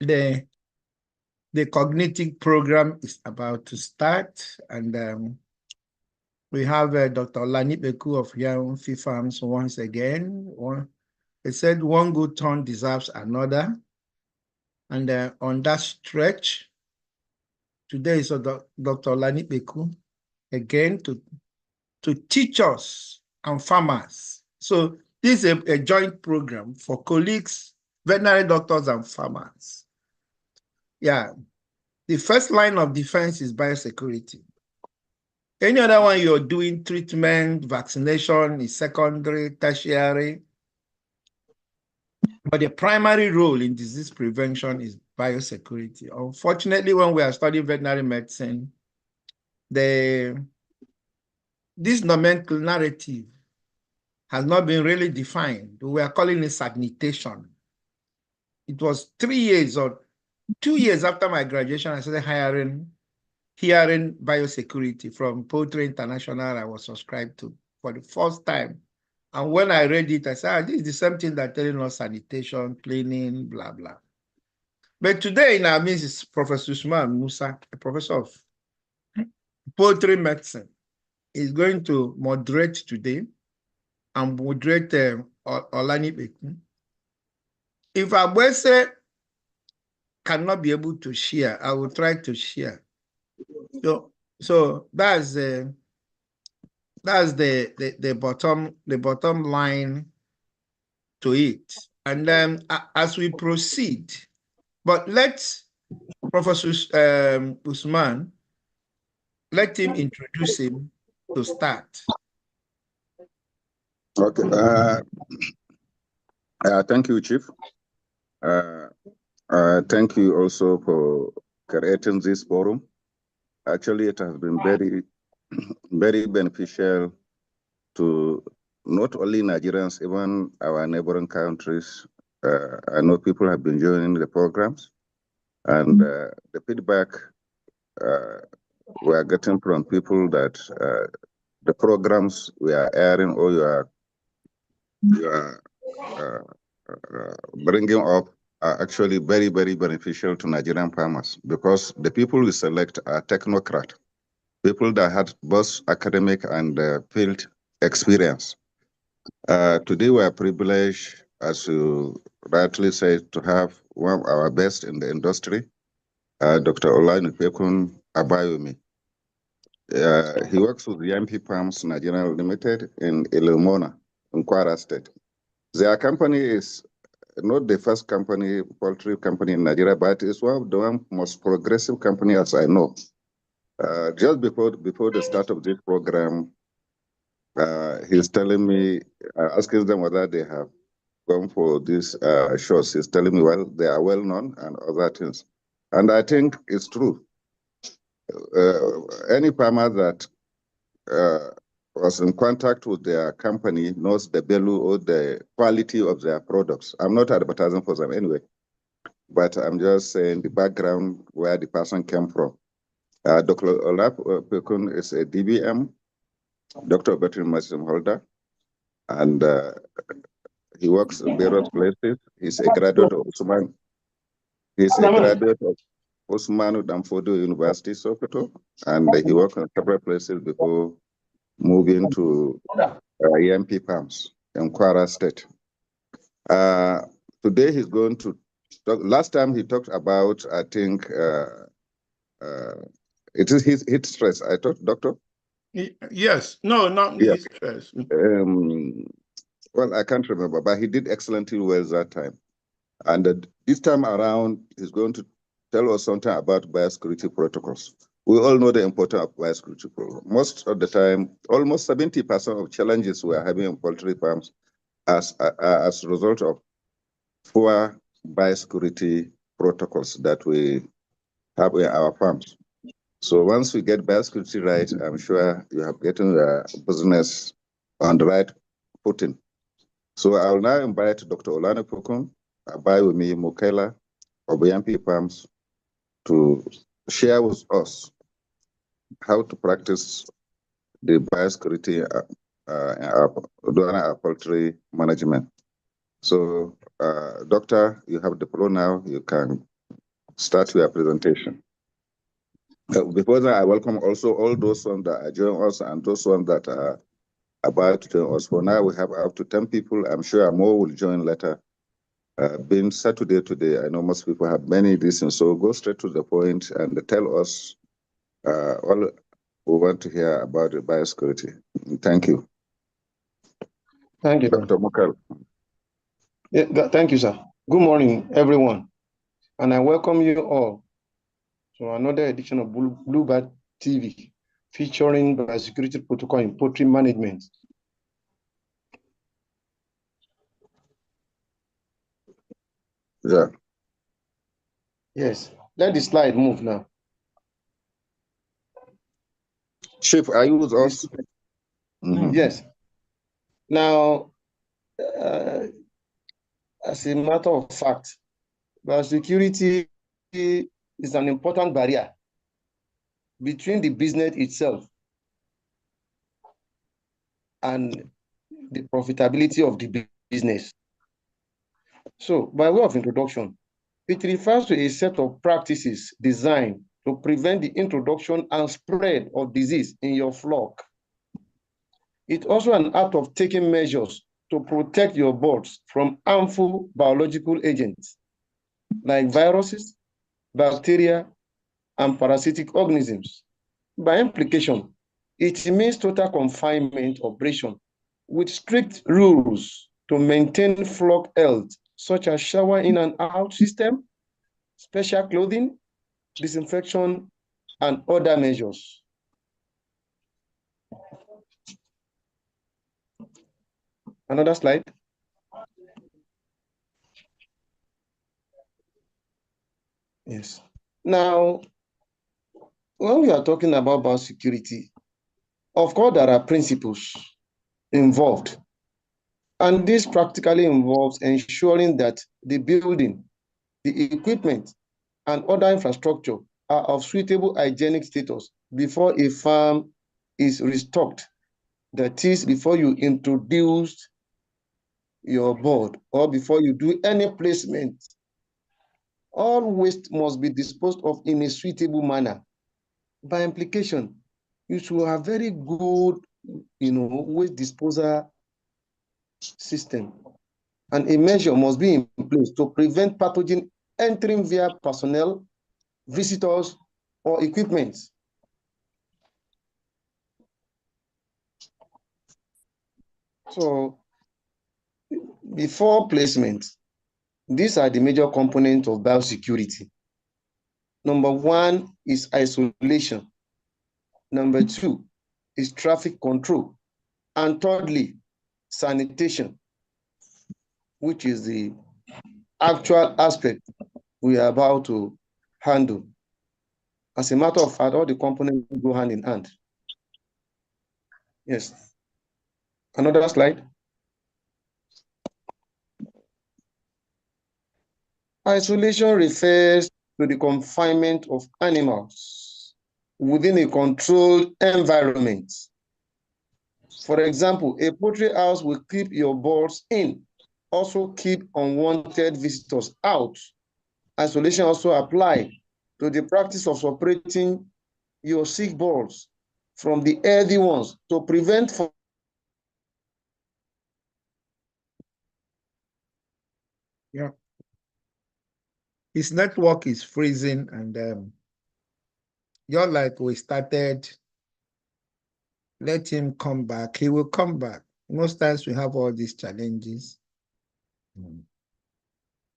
the cognitive program is about to start, and we have Dr. Olanepekun of Young Farms once again. He said one good turn deserves another, and on that stretch, today is Dr. Olanepekun again to teach us and farmers. So this is a joint program for colleagues, veterinary doctors, and farmers. Yeah, the first line of defense is biosecurity. Any other one you're doing, treatment, vaccination is secondary, tertiary. But the primary role in disease prevention is biosecurity. Unfortunately, when we are studying veterinary medicine, this nomenclature narrative has not been really defined. We are calling it sanitation. It was 3 years or 2 years after my graduation, I started hearing biosecurity from Poultry International. I was subscribed to for the first time. And when I read it, I said, this is the same thing that telling us sanitation, cleaning, blah, blah. But today in our midst is Professor Usman Musa, a professor of poultry medicine. He's going to moderate today and moderate Olanepekun. If Abwese cannot be able to share, I will try to share. So that's the bottom line to it. And then as we proceed, but let's Professor Usman, let him introduce him to start. Okay. Thank you, Chief. Thank you also for creating this forum. Actually, it has been very, very beneficial to not only Nigerians, even our neighboring countries. I know people have been joining the programs, and the feedback we are getting from people that the programs we are airing or you are bringing up are actually very, very beneficial to Nigerian farmers, because the people we select are technocrat, people that had both academic and field experience. Today we are privileged, as you rightly said, to have one of our best in the industry, Dr. Olanepekun Abayomi. He works with the MP Farms Nigeria Limited in Ilomona, in Kwara State. Their company is not the first poultry company in Nigeria, but it's one of the most progressive companies as I know. Just before the start of this program, he's telling me, asking them whether they have gone for these shows. He's telling me, well, they are well known and other things. And I think it's true. Any farmer that was in contact with their company knows the value or the quality of their products. I'm not advertising for them anyway, but I'm just saying the background where the person came from. Dr. Olanepekun is a DVM, Doctor of Veterinary Medicine holder, and he works in various places. He's a graduate of Usman. He's a graduate of Usman Danfodio University, Sokoto, and he worked in several places before moving to EMP Farms in Kwara State. Today he's going to talk. Last time he talked about, I think, it is his heat stress. I thought, Doctor? Yes. No, not heat stress. Well, I can't remember, but he did excellently well that time. And this time around, he's going to tell us something about biosecurity protocols. We all know the importance of biosecurity protocols. Most of the time, almost 70% of challenges we are having in poultry farms as a result of poor biosecurity protocols that we have in our farms. So once we get biosecurity right, I'm sure you have gotten the business on the right footing. So I will now invite Dr. Olanepekun Abayomi Mukela of EMP Farms to share with us how to practice the biosecurity during our poultry management. So, Doctor, you have the floor now. You can start your presentation. Before that, I welcome also all those ones that are joining us and those ones that are about to join us. For now, we have up to 10 people. I'm sure more will join later. Being Saturday today, I know most people have many reasons, so go straight to the point and tell us all we want to hear about the biosecurity. Thank you. Thank you. Dr. Mukal. Yeah, thank you, sir. Good morning, everyone. And I welcome you all to another edition of Bluebird TV featuring biosecurity protocol in poultry management. Yeah. Yes, let the slide move now. Chief, are you with us? Yes. Now, as a matter of fact, biosecurity is an important barrier between the business itself and the profitability of the business. So, by way of introduction, it refers to a set of practices designed to prevent the introduction and spread of disease in your flock. It's also an act of taking measures to protect your birds from harmful biological agents like viruses, bacteria, and parasitic organisms. By implication, it means total confinement operation with strict rules to maintain flock health, such as shower in and out system, special clothing, disinfection, and other measures. Another slide. Yes. Now, when we are talking about biosecurity, of course, there are principles involved. And this practically involves ensuring that the building, the equipment, and other infrastructure are of suitable hygienic status before a farm is restocked. That is, before you introduce your board or before you do any placement. All waste must be disposed of in a suitable manner. By implication, you should have very good, waste disposal system. And a measure must be in place to prevent pathogen entering via personnel, visitors, or equipment. So before placement, these are the major components of biosecurity. Number one is isolation. Number two is traffic control. And thirdly, sanitation, which is the actual aspect we are about to handle. As a matter of fact, all the components go hand in hand. Yes. Another slide. Isolation refers to the confinement of animals within a controlled environment. For example, a poultry house will keep your birds in, also keep unwanted visitors out. Isolation also applies to the practice of separating your sick birds from the healthy ones to prevent from His network is freezing, and you're like, we started, let him come back. He will come back. Most times we have all these challenges.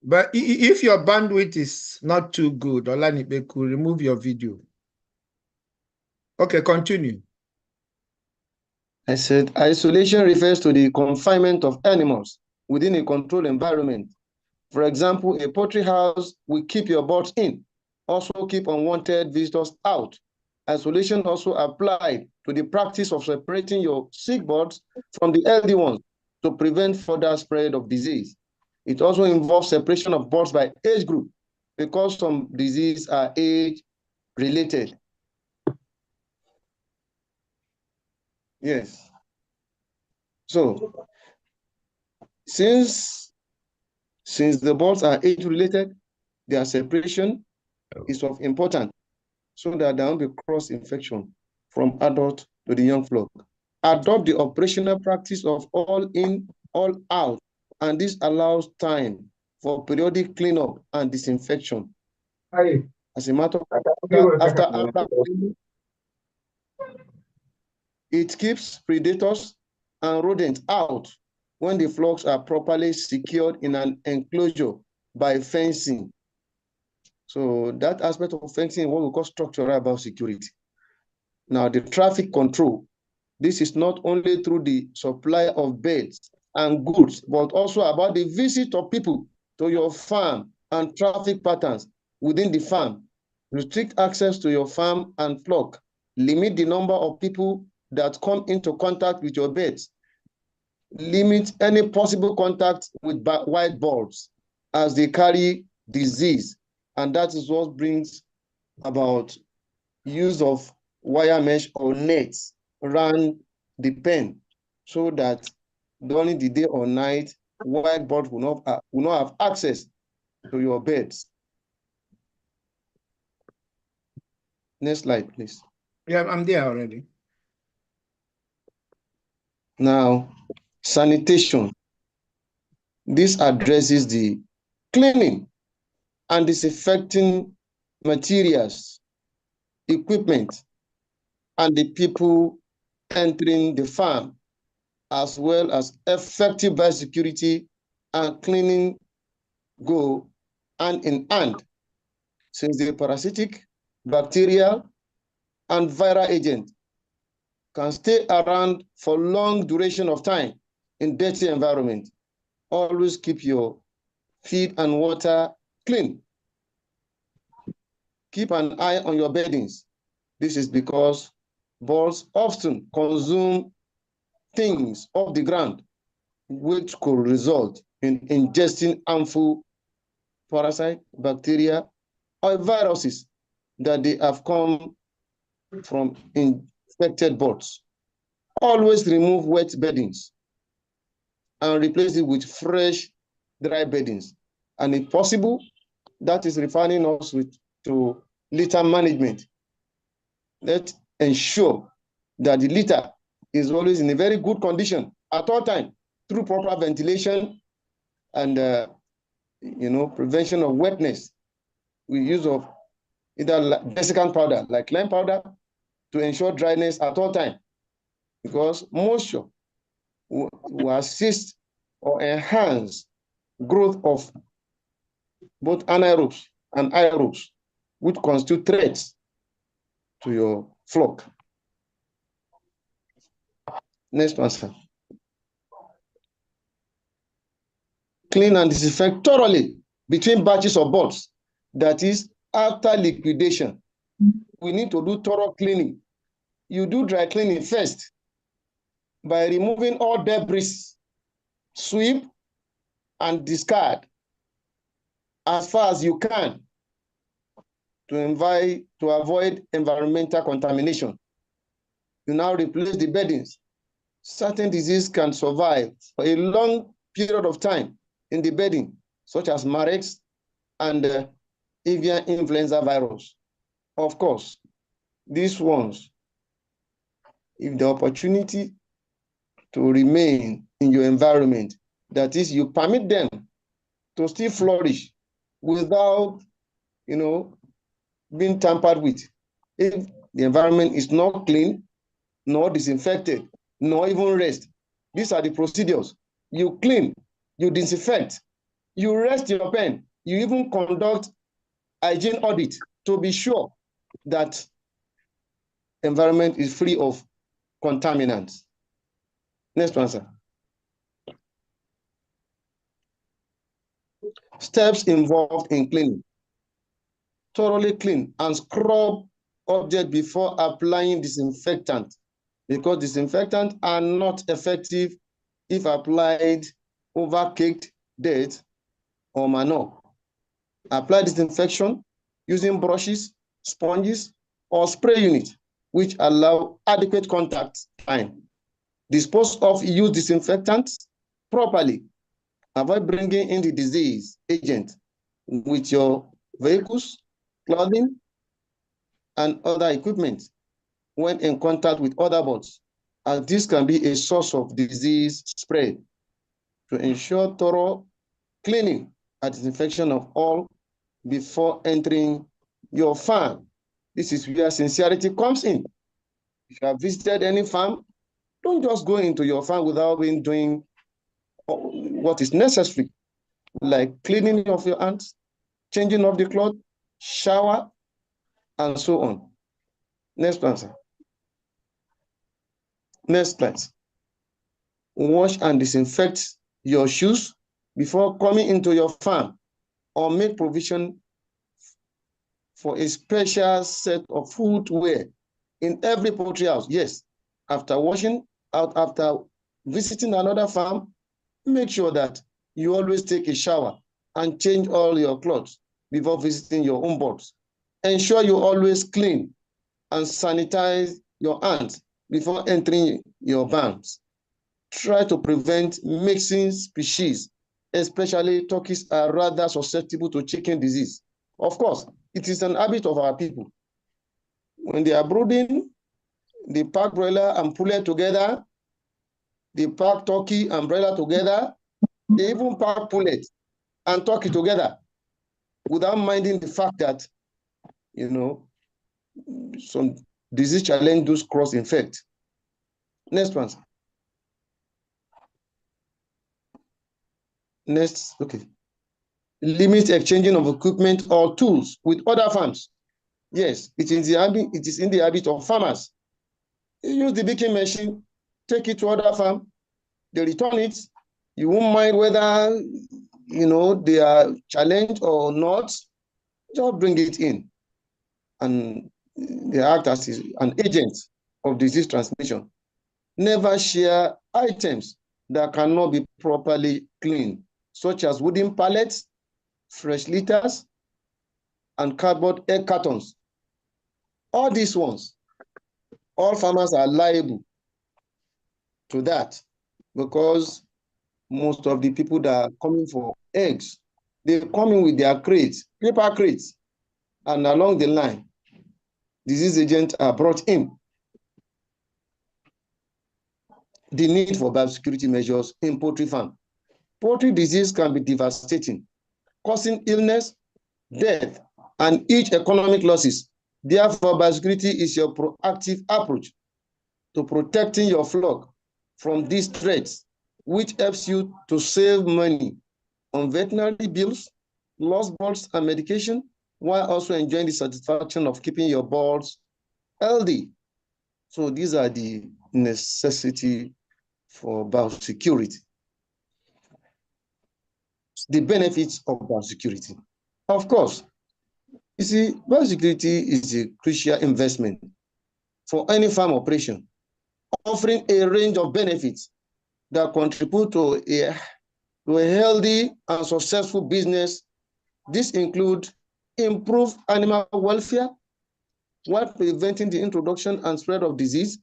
But if your bandwidth is not too good, Olanepekun, remove your video. Okay, continue. I said isolation refers to the confinement of animals within a controlled environment. For example, a poultry house will keep your birds in, also keep unwanted visitors out. Isolation also applied to the practice of separating your sick birds from the healthy ones to prevent further spread of disease. It also involves separation of birds by age group because some diseases are age related. Yes. So, since the birds are age related, their separation is of importance so that there won't be cross-infection from adult to the young flock. Adopt the operational practice of all in, all out, and this allows time for periodic cleanup and disinfection. As a matter of fact, after cleaning, it keeps predators and rodents out when the flocks are properly secured in an enclosure by fencing. So that aspect of fencing is what we call structural biosecurity. Now, the traffic control, this is not only through the supply of beds and goods, but also about the visit of people to your farm and traffic patterns within the farm. Restrict access to your farm and flock. Limit the number of people that come into contact with your beds. Limit any possible contact with white bulbs as they carry disease. And that is what brings about use of wire mesh or nets around the pen so that during the day or night, white birds will not have access to your beds. Next slide, please. Yeah, I'm there already. Now, sanitation. This addresses the cleaning and disinfecting materials, equipment, and the people entering the farm, as well as effective biosecurity and cleaning go hand in hand, since the parasitic, bacterial, and viral agent can stay around for long duration of time in dirty environment. Always keep your feed and water clean. Keep an eye on your beddings. This is because birds often consume things off the ground, which could result in ingesting harmful parasite, bacteria, or viruses that they have come from infected birds. Always remove wet beddings and replace it with fresh, dry beddings. And if possible, that is referring us to litter management. Let's ensure that the litter is always in a very good condition at all times through proper ventilation and prevention of wetness with use of either desiccant powder like lime powder to ensure dryness at all times, because moisture will assist or enhance growth of both anaerobes and aerobes, which constitute threats to your flock. Next one, sir. Clean and disinfect thoroughly between batches of birds. That is, after liquidation, we need to do thorough cleaning. You do dry cleaning first by removing all debris, sweep and discard as far as you can to avoid environmental contamination. You now replace the beddings. Certain diseases can survive for a long period of time in the bedding, such as Marex and avian influenza virus. Of course, these ones, if the opportunity to remain in your environment, that is, you permit them to still flourish without, being tampered with. If the environment is not clean, nor disinfected, nor even rest, these are the procedures. You clean, you disinfect, you rest your pen, you even conduct hygiene audit to be sure that environment is free of contaminants. Next one, sir. Steps involved in cleaning. Thoroughly clean and scrub object before applying disinfectant, because disinfectants are not effective if applied over caked dirt or manure. Apply disinfection using brushes, sponges, or spray unit, which allow adequate contact time. Dispose of used disinfectants properly. Avoid bringing in the disease agent with your vehicles clothing, and other equipment when in contact with other birds, as this can be a source of disease spread. To ensure thorough cleaning and disinfection of all before entering your farm. This is where sincerity comes in. If you have visited any farm, don't just go into your farm without doing what is necessary, like cleaning of your hands, changing of the cloth, shower, and so on. Next one, sir. Next slide. Wash and disinfect your shoes before coming into your farm, or make provision for a special set of footwear in every poultry house. Yes, after washing out, after visiting another farm, make sure that you always take a shower and change all your clothes before visiting your own birds. Ensure you always clean and sanitize your hands before entering your barns. Try to prevent mixing species, especially turkeys are rather susceptible to chicken disease. Of course, it is an habit of our people. When they are brooding, they pack broiler and pullet together, they pack turkey and broiler together, they even pack pullet and turkey together without minding the fact that, you know, some disease challenge those cross infect. Next one. Next, okay. Limit exchanging of equipment or tools with other farms. Yes, it is in the habit of farmers. You use the baking machine, take it to other farm, they return it. You won't mind whether they are challenged or not. Just bring it in, and they act as an agent of disease transmission. Never share items that cannot be properly cleaned, such as wooden pallets, fresh litters, and cardboard egg cartons. All these ones, all farmers are liable to that, because most of the people that are coming for eggs, they come in with their crates, paper crates, and along the line, disease agents are brought in. The need for biosecurity measures in poultry farm. Poultry disease can be devastating, causing illness, death, and huge economic losses. Therefore, biosecurity is your proactive approach to protecting your flock from these threats, which helps you to save money on veterinary bills, lost birds, and medication, while also enjoying the satisfaction of keeping your birds healthy. So these are the necessity for biosecurity. The benefits of biosecurity. Of course, you see, biosecurity is a crucial investment for any farm operation, offering a range of benefits that contribute to a healthy and successful business. This includes improved animal welfare while preventing the introduction and spread of disease.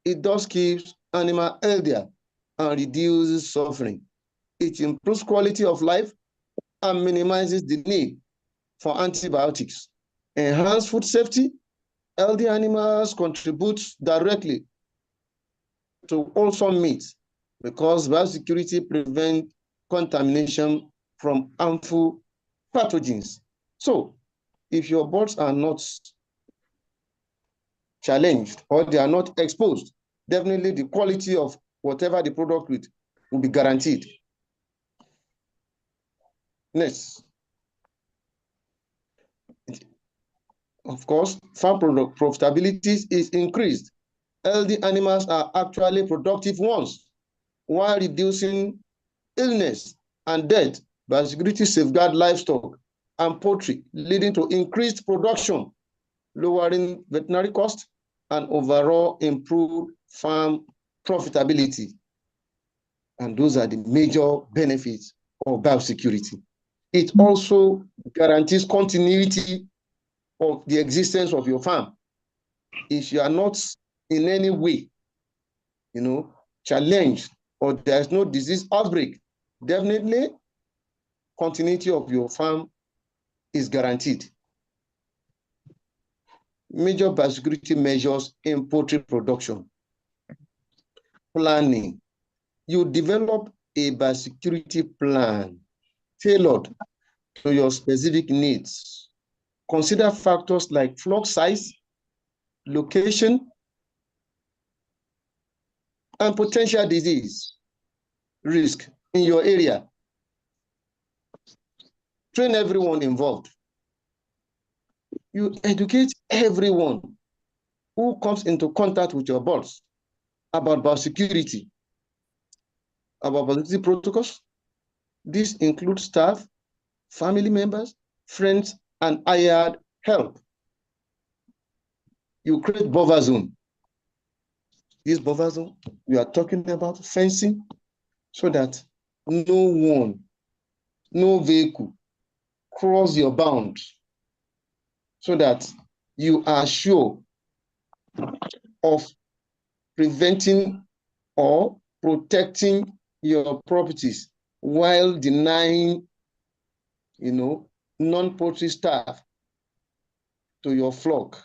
It does keep animal healthier and reduces suffering. It improves quality of life and minimizes the need for antibiotics. Enhanced food safety. Healthy animals contribute directly to wholesome meat, because biosecurity prevents contamination from harmful pathogens. So, if your birds are not challenged or they are not exposed, definitely the quality of whatever the product will be guaranteed. Next. Of course, farm product profitability is increased. Healthy animals are actually productive ones, while reducing illness and death. Biosecurity safeguard livestock and poultry, leading to increased production, lowering veterinary costs, and overall improved farm profitability. And those are the major benefits of biosecurity. It also guarantees continuity of the existence of your farm. If you are not in any way, challenged, or there's no disease outbreak, definitely continuity of your farm is guaranteed. major biosecurity measures in poultry production. Planning. You develop a biosecurity plan tailored to your specific needs. Consider factors like flock size, location, and potential disease risk in your area. Train everyone involved. You educate everyone who comes into contact with your birds about biosecurity, about biosecurity protocols. This includes staff, family members, friends, and hired help. You create buffer zone. This buffer zone, we are talking about fencing so that no one, no vehicle cross your bounds, so that you are sure of preventing or protecting your properties while denying, non-poultry staff to your flock.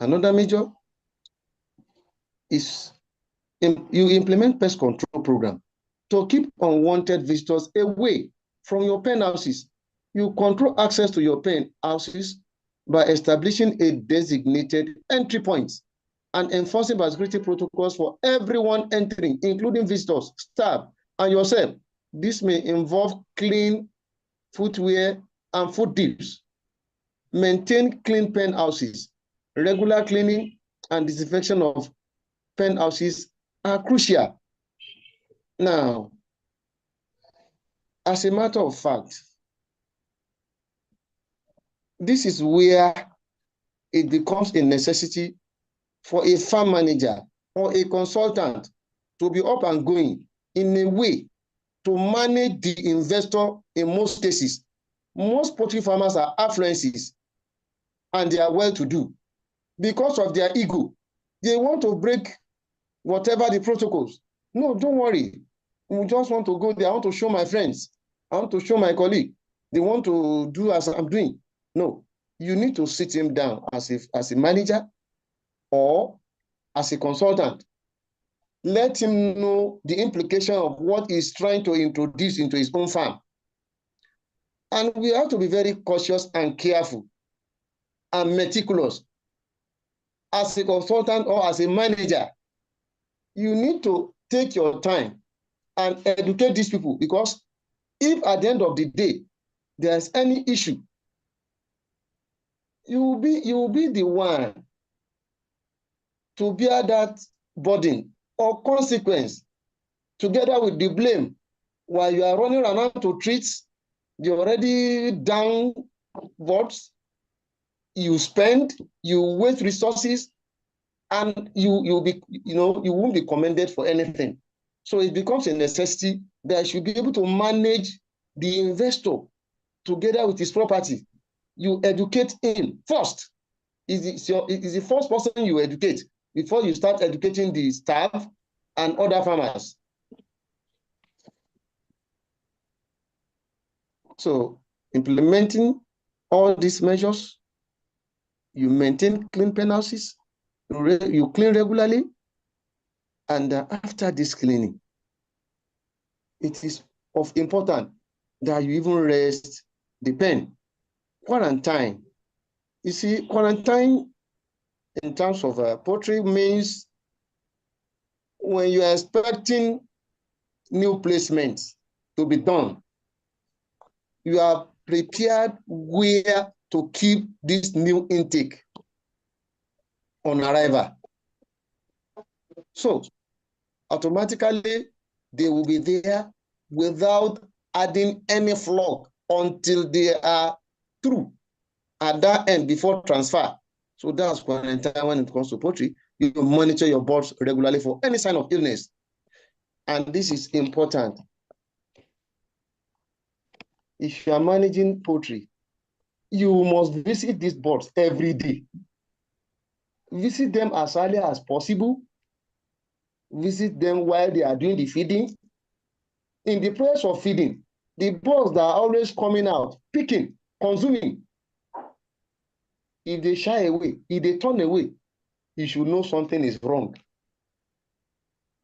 Another major is you implement pest control program to keep unwanted visitors away from your pen houses. You control access to your pen houses by establishing a designated entry point and enforcing biosecurity protocols for everyone entering, including visitors, staff, and yourself. This may involve clean footwear and food dips. Maintain clean pen houses. Regular cleaning and disinfection of pen houses are crucial. Now, as a matter of fact, this is where it becomes a necessity for a farm manager or a consultant to be up and going in a way to manage the investor in most cases. Most poultry farmers are affluences and they are well-to-do. Because of their ego, they want to break whatever the protocols. No, don't worry. We just want to go there. I want to show my friends. I want to show my colleague. They want to do as I'm doing. No, you need to sit him down as a manager or as a consultant. Let him know the implication of what he's trying to introduce into his own farm. And we have to be very cautious and careful and meticulous. As a consultant or as a manager, you need to take your time and educate these people, because if at the end of the day there's any issue, you will be the one to bear that burden or consequence together with the blame while you are running around to treat the already down birds. You spend, you waste resources, and you won't be commended for anything. So it becomes a necessity that you should be able to manage the investor together with his property. You educate him first. Is the first person you educate before you start educating the staff and other farmers. So implementing all these measures, you maintain clean pen houses, you clean regularly, and after this cleaning, it is of importance that you even rest the pen. Quarantine. You see, quarantine in terms of poultry means when you are expecting new placements to be done, you are prepared where to keep this new intake on arrival. So automatically they will be there without adding any flock until they are through at that end before transfer. So that's quarantine when it comes to poultry. You monitor your birds regularly for any sign of illness. And this is important. If you are managing poultry, you must visit these birds every day. Visit them as early as possible. visit them while they are doing the feeding. In the process of feeding, the birds that are always coming out, picking, consuming, if they shy away, if they turn away, you should know something is wrong.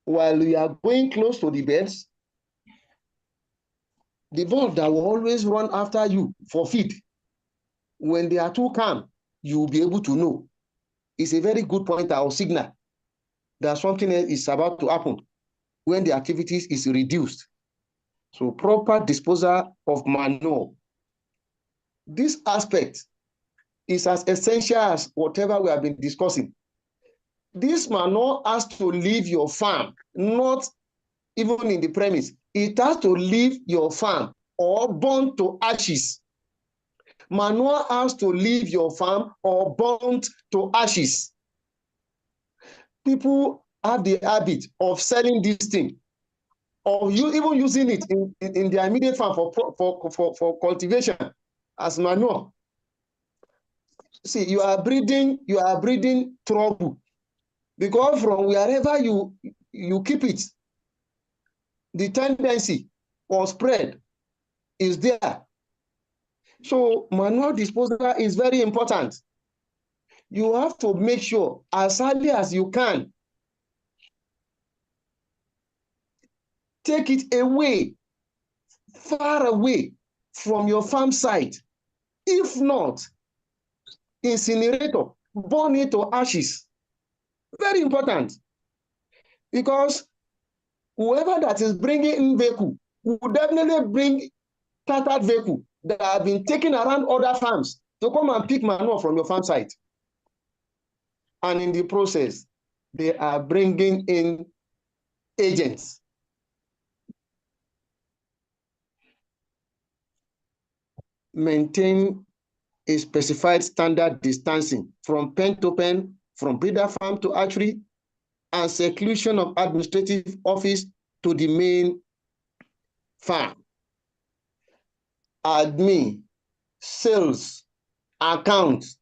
While you are going close to the birds, the birds that will always run after you for feed, when they are too calm, you will be able to know. It's a very good pointer or signal that something else is about to happen when the activities is reduced. So proper disposal of manure. This aspect is as essential as whatever we have been discussing. This manure has to leave your farm, not even in the premise. It has to leave your farm or burn to ashes. Manure has to leave your farm or burnt to ashes. People have the habit of selling this thing, or you even using it in their immediate farm for cultivation as manure. See, you are breeding trouble, because from wherever you keep it, the tendency or spread is there. So manure disposal is very important. You have to make sure as early as you can, take it away, far away from your farm site. If not, incinerator, burn it to ashes. Very important, because whoever that is bringing in vehicle will definitely bring tattered vehicle that have been taken around other farms to come and pick manure from your farm site. And in the process, they are bringing in agents. Maintain a specified standard distancing from pen to pen, from breeder farm to hatchery, and seclusion of administrative office to the main farm. Admin, sales, accounts.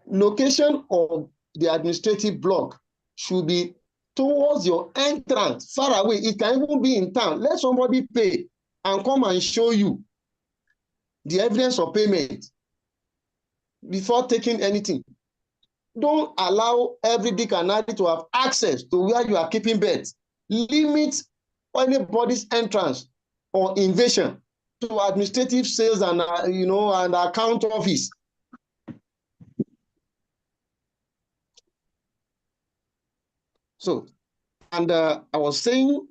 Location of the administrative block should be towards your entrance, far away. It can even be in town. Let somebody pay and come and show you the evidence of payment before taking anything. Don't allow every dick and harry to have access to where you are keeping birds. Limit anybody's entrance or invasion to administrative sales and and account office. So, and I was saying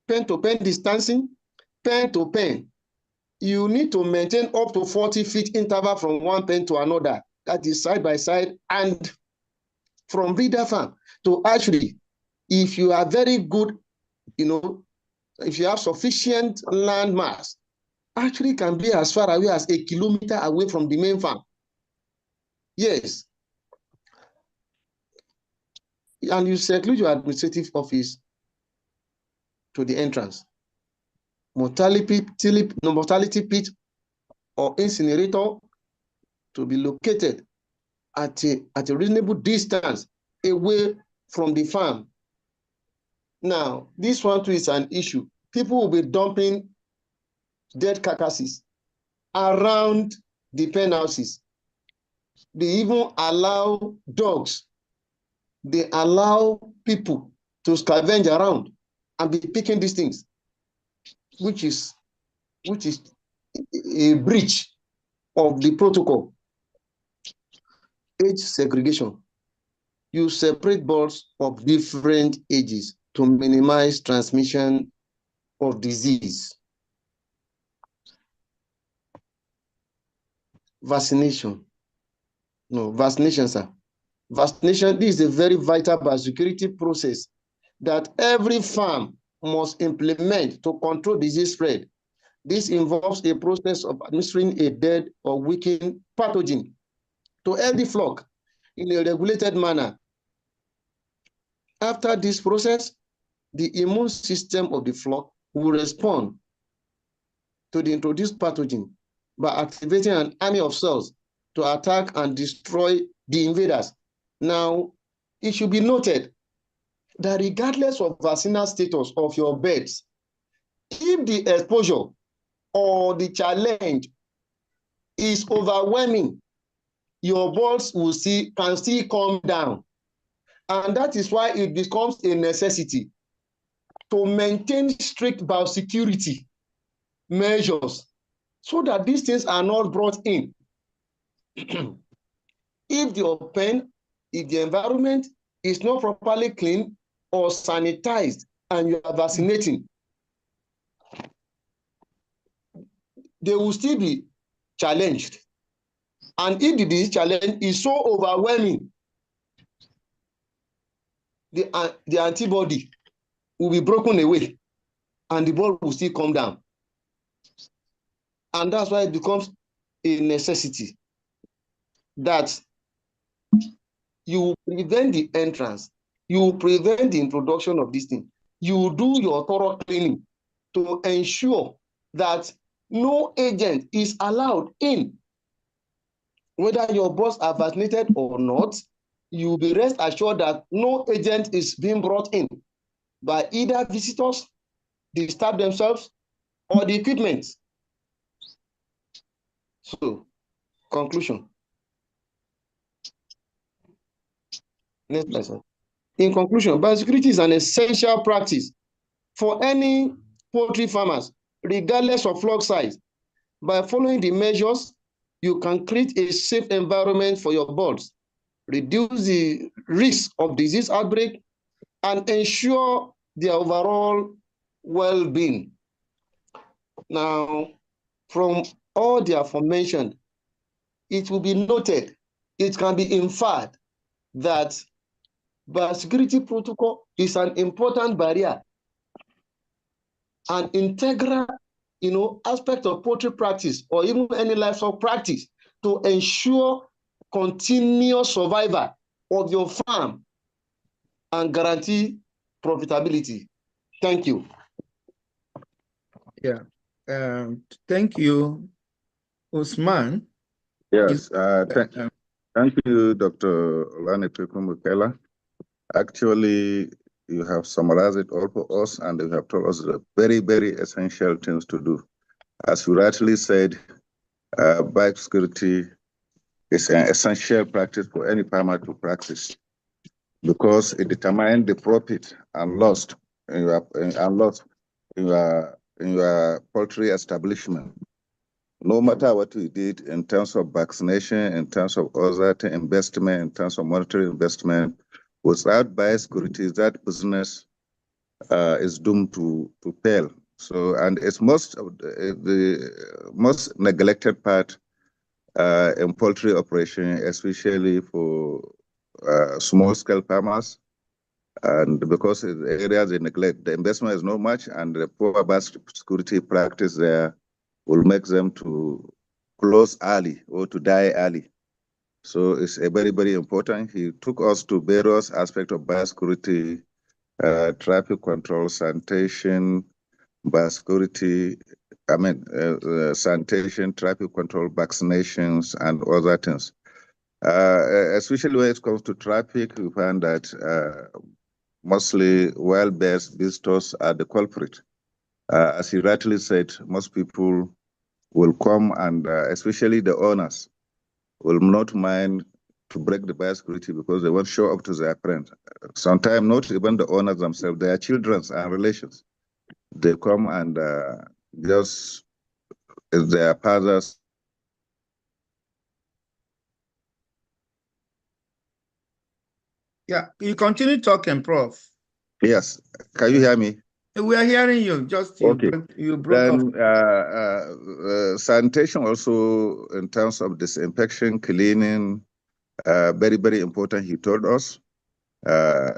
pen to pen distancing, pen to pen. You need to maintain up to 40 feet interval from one pen to another. That is side by side, and from breeder farm to hatchery. If you are very good, if you have sufficient land mass, hatchery can be as far away as 1 kilometer away from the main farm. Yes. And you seclude your administrative office to the entrance. Mortality pit or incinerator to be located at a reasonable distance away from the farm. Now, this one too is an issue. People will be dumping dead carcasses around the pen houses. They even allow dogs. They allow people to scavenge around and be picking these things, which is a breach of the protocol. Age segregation. You separate birds of different ages to minimize transmission of disease. Vaccination. No, vaccination, sir. Vaccination, this is a very vital biosecurity process that every farm must implement to control disease spread. This involves a process of administering a dead or weakened pathogen to healthy flock in a regulated manner. After this process, the immune system of the flock will respond to the introduced pathogen by activating an army of cells to attack and destroy the invaders. Now, it should be noted that regardless of vaccinal status of your birds, if the exposure or the challenge is overwhelming, your birds can still come down. And that is why it becomes a necessity to maintain strict biosecurity measures so that these things are not brought in. If the environment is not properly cleaned or sanitized and you are vaccinating, they will still be challenged. And if the disease challenge is so overwhelming, the antibody will be broken away and the ball will still come down. And that's why it becomes a necessity that you prevent the entrance, you prevent the introduction of this thing, you do your thorough cleaning to ensure that no agent is allowed in. Whether your birds are vaccinated or not, you'll be rest assured that no agent is being brought in by either visitors, the staff themselves, or the equipment. So, conclusion. Next slide, sir. In conclusion, biosecurity is an essential practice for any poultry farmers, regardless of flock size. By following the measures, you can create a safe environment for your birds, reduce the risk of disease outbreak, and ensure their overall well-being. Now, from all the aforementioned, it will be noted, it can be inferred that biosecurity protocol is an important barrier, an integral aspect of poultry practice or even any livestock practice to ensure continuous survival of your farm and guarantee profitability. Thank you. Yeah. Thank you, Usman. Yes. Thank you, Dr. Olanepekun. Actually, you have summarized it all for us, and you have told us the very, very essential things to do. As you rightly said, biosecurity is an essential practice for any farmer to practice because it determines the profit and loss in your poultry establishment. No matter what we did in terms of vaccination, in terms of other investment, in terms of monetary investment, without biosecurity, that business is doomed to fail. So, and it's the most neglected part in poultry operation, especially for small-scale farmers. And because the areas they neglect, the investment is not much, and the poor biosecurity practice there will make them to close early or to die early. So it's a very, very important. He took us to various aspects of biosecurity, traffic control, sanitation, biosecurity, sanitation, traffic control, vaccinations, and other things. Especially when it comes to traffic, we find that mostly wild-based visitors are the culprit. As he rightly said, most people will come and especially the owners will not mind to break the biosecurity because they won't show up to their friends. Sometimes not even the owners themselves, their children and relations. They come and just as their fathers. Yeah, you continue talking, Prof. Yes, can you hear me? We are hearing you. Just okay. You broke off. Then sanitation also in terms of disinfection, cleaning, very, very important, he told us.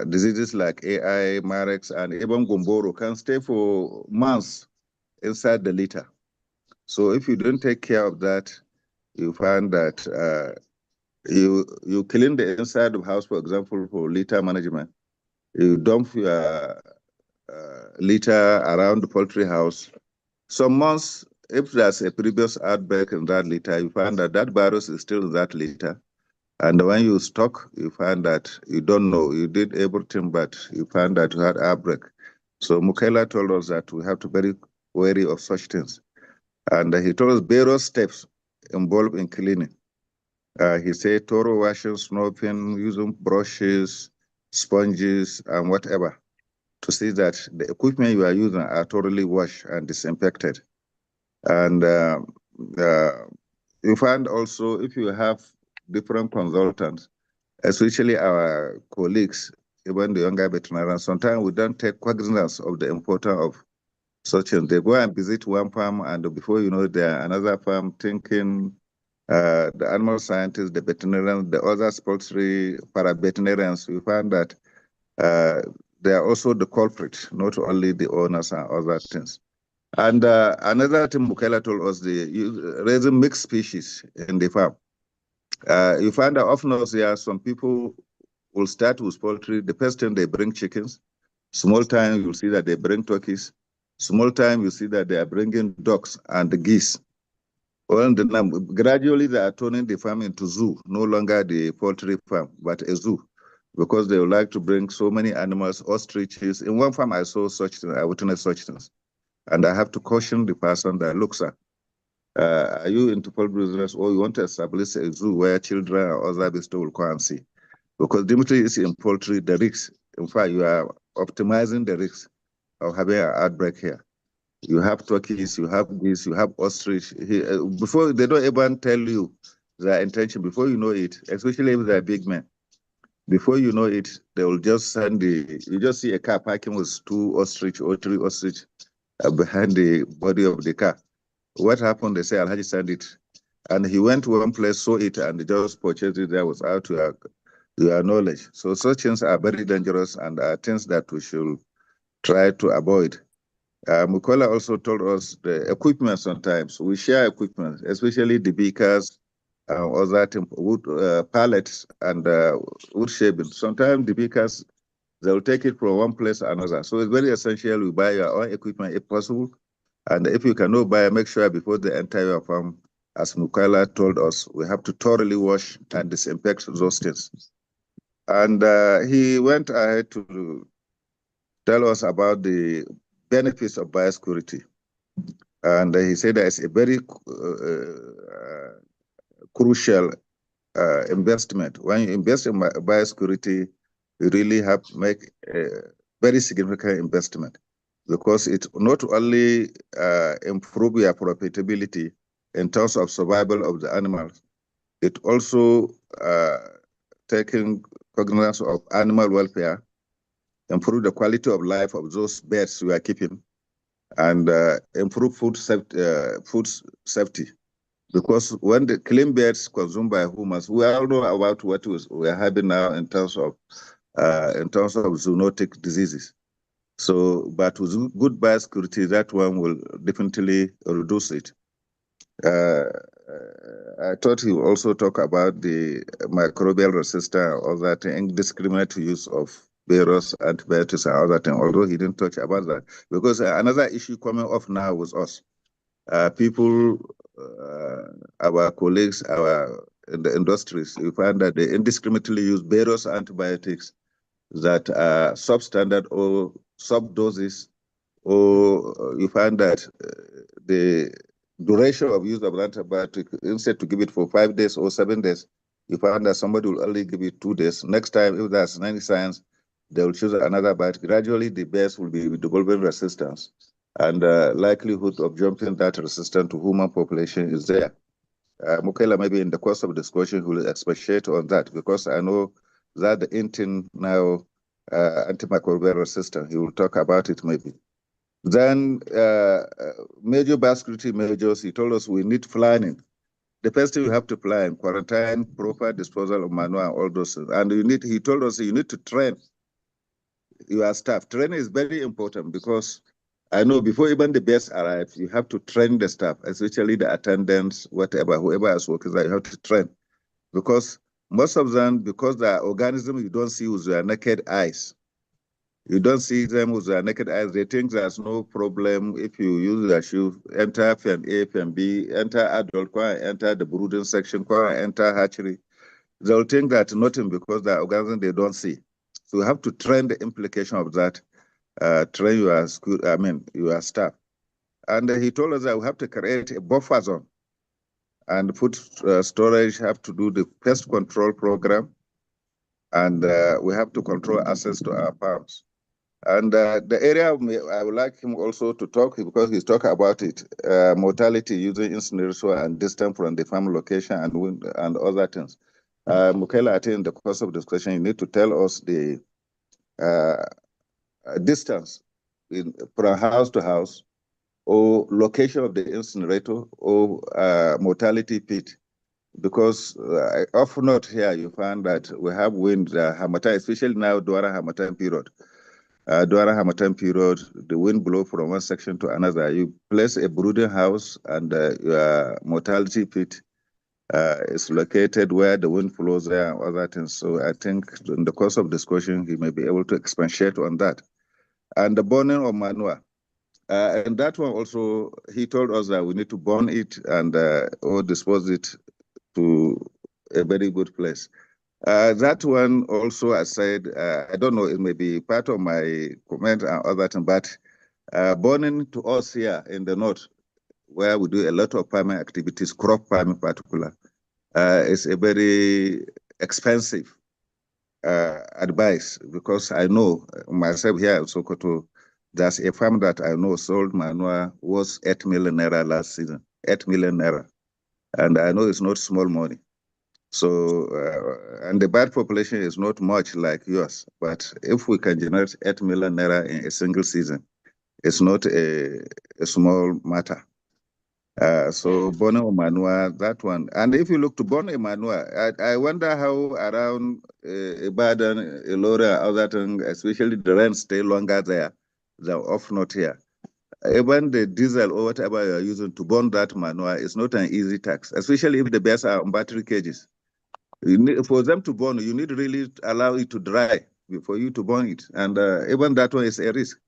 Diseases like AI, Marex, and even Gumboro can stay for months inside the litter. So if you don't take care of that, you find that you clean the inside of the house, for example, for litter management. You dump your litter around the poultry house. Some months, if there's a previous outbreak in that litter, you find that that virus is still in that litter. And when you stock, you find that you don't know, you did everything, but you find that you had outbreak. So Mukaila told us that we have to be very wary of such things. And he told us various steps involved in cleaning. He said thorough washing, snooping, using brushes, sponges, and whatever to see that the equipment you are using are thoroughly washed and disinfected. And you find also if you have different consultants, especially our colleagues, even the younger veterinarians, sometimes we don't take cognizance of the importance of such things. They go and visit one farm, and before you know it, they're another farm thinking the animal scientists, the veterinarians, the other poultry para-veterinarians, we find that they are also the culprit, not only the owners and other things. And another thing Bukela told us, raising mixed species in the farm. You find that often there are some people will start with poultry. The first time they bring chickens. Small time you'll see that they bring turkeys. Small time you see that they are bringing ducks and the geese. Well, gradually they are turning the farm into zoo, no longer the poultry farm, but a zoo, because they would like to bring so many animals, ostriches. In one farm I saw such things, I witnessed such things. And I have to caution the person that looks at, are you into poultry business or you want to establish a zoo where children or other beasts will come and see? Because Dimitri is in poultry, the risks. In fact, you are optimizing the risks of having an outbreak here. You have turkeys, you have this, you have ostrich. Before they don't even tell you their intention, before you know it, especially if they're big men, before you know it, they will just send you just see a car parking with 2 ostrich or 3 ostrich behind the body of the car. What happened? They say Alhaji sent it. And he went to one place, saw it, and just purchased it there without your knowledge. So such things are very dangerous and are things that we should try to avoid. Mukola also told us the equipment sometimes. We share equipment, especially the beakers, other wood pallets and wood shaving. Sometimes the beakers, they'll take it from one place to another. So it's very essential we buy your own equipment if possible. And if you cannot buy, make sure before the entire farm, as Mukaila told us, we have to thoroughly wash and disinfect those things. And he went ahead to tell us about the benefits of biosecurity. And he said that it's a very crucial investment. When you invest in biosecurity, you really have to make a very significant investment because it not only improve your profitability in terms of survival of the animals, it also taking cognizance of animal welfare, improve the quality of life of those birds you are keeping, and improve food safety. Because when the clean birds consumed by humans, we all know about what we are having now in terms of zoonotic diseases. So, but with good biosecurity, that one will definitely reduce it. I thought he would also talk about the microbial resistance or that indiscriminate use of various antibiotics and other things, although he didn't touch about that. Because another issue coming up now with us, people, our colleagues, in the industries, you find that they indiscriminately use various antibiotics that are substandard or subdoses, or you find that the duration of use of antibiotic, instead to give it for 5 days or 7 days, you find that somebody will only give it 2 days. Next time, if there's any signs, they will choose another bite. Gradually, the bears will be developing resistance, and likelihood of jumping that resistance to human population is there. Mukela, maybe in the course of discussion, will expatiate on that because I know that the intin now antimicrobial resistance. He will talk about it maybe. Then major biosecurity measures, he told us we need planning. The first thing you have to plan, quarantine, proper disposal of manure, all those things. And he told us you need to train your staff. Training is very important because I know before even the bears arrive, you have to train the staff, especially the attendants, whatever, whoever is working there, you have to train. Because most of them, because the organism you don't see with your naked eyes, you don't see them with their naked eyes. They think there's no problem if you use their shoe, enter fan A, fan B, enter adult, enter the brooding section, enter hatchery. they'll think that nothing because they're organizing they don't see. So you have to train the implication of that, train your school, your staff. And he told us that we have to create a buffer zone and put storage, have to do the pest control program, and we have to control access to our farms. And the area I would like him also to talk, because he's talking about it, mortality using incinerator and distance from the farm location and other things. Mukela, I think in the course of discussion, you need to tell us the distance from house to house, or location of the incinerator, or mortality pit. Because often not here, you find that we have wind, harmattan, especially now during harmattan period. During harmattan period, the wind blow from one section to another. You place a brooding house, and your mortality pit is located where the wind flows there and other things. So I think in the course of discussion, he may be able to expatiate on that. And the burning of manure. And that one also, he told us that we need to burn it and or dispose it to a very good place. That one also, I said, I don't know, it may be part of my comment and other things, but burning to us here in the north, where we do a lot of farming activities, crop farming in particular, is a very expensive advice, because I know myself here in Sokoto, there's a farm that I know sold manure was 8 million naira last season, 8 million naira. And I know it's not small money. So, and the bird population is not much like yours, but if we can generate 8 million naira in a single season, it's not a small matter. So Bono manure, that one. And if you look to Bono manure, I wonder how around Ibadan, Ilora, other things, especially the rains stay longer there than off not here. Even the diesel or whatever you're using to burn that manure is not an easy task, especially if the bears are on battery cages. You need, for them to burn, you need to really allow it to dry before you to burn it. And even that one is a risk.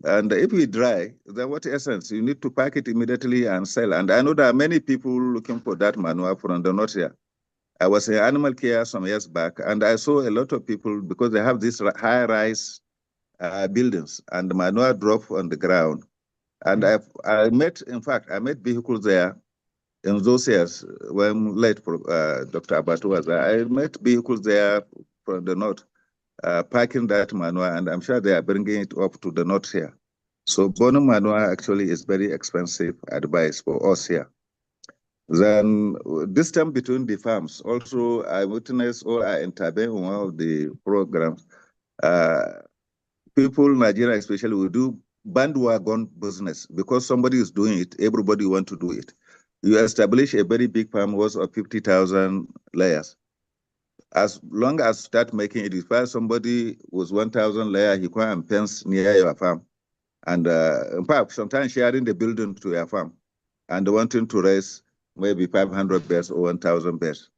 And if it dry, then what essence? You need to pack it immediately and sell. And I know there are many people looking for that manure from the north here. I was in animal care some years back, and I saw a lot of people, because they have these high-rise buildings, and the manure drop on the ground. And I met vehicles there in those years when late Dr. Abatu was there. I met vehicles there from the north packing that manure, and I'm sure they are bringing it up to the north here. So burning manure actually is very expensive advice for us here. Then distance between the farms. Also, I witnessed or I intervened in one of the programs. People, Nigeria especially, will do bandwagon business because somebody is doing it. Everybody want to do it. You establish a very big farm worth of 50,000 layers. As long as start making it, if somebody was 1,000 layer, he come and fence near your farm. And in fact, sometimes sharing the building to your farm and wanting to raise maybe 500 bears or 1,000 bears.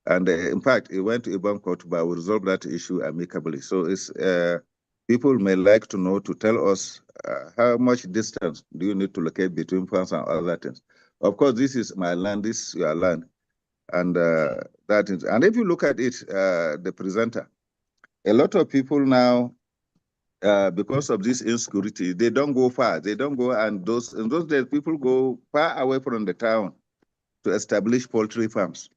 And in fact, it went to Ibom Court, but we resolved that issue amicably. So it's people may like to know, to tell us how much distance do you need to locate between farms and other things. Of course, this is my land, this is your land. And that is, and if you look at it, the presenter, a lot of people now, because of this insecurity, they don't go far. They don't go, and in those days, people go far away from the town to establish poultry farms.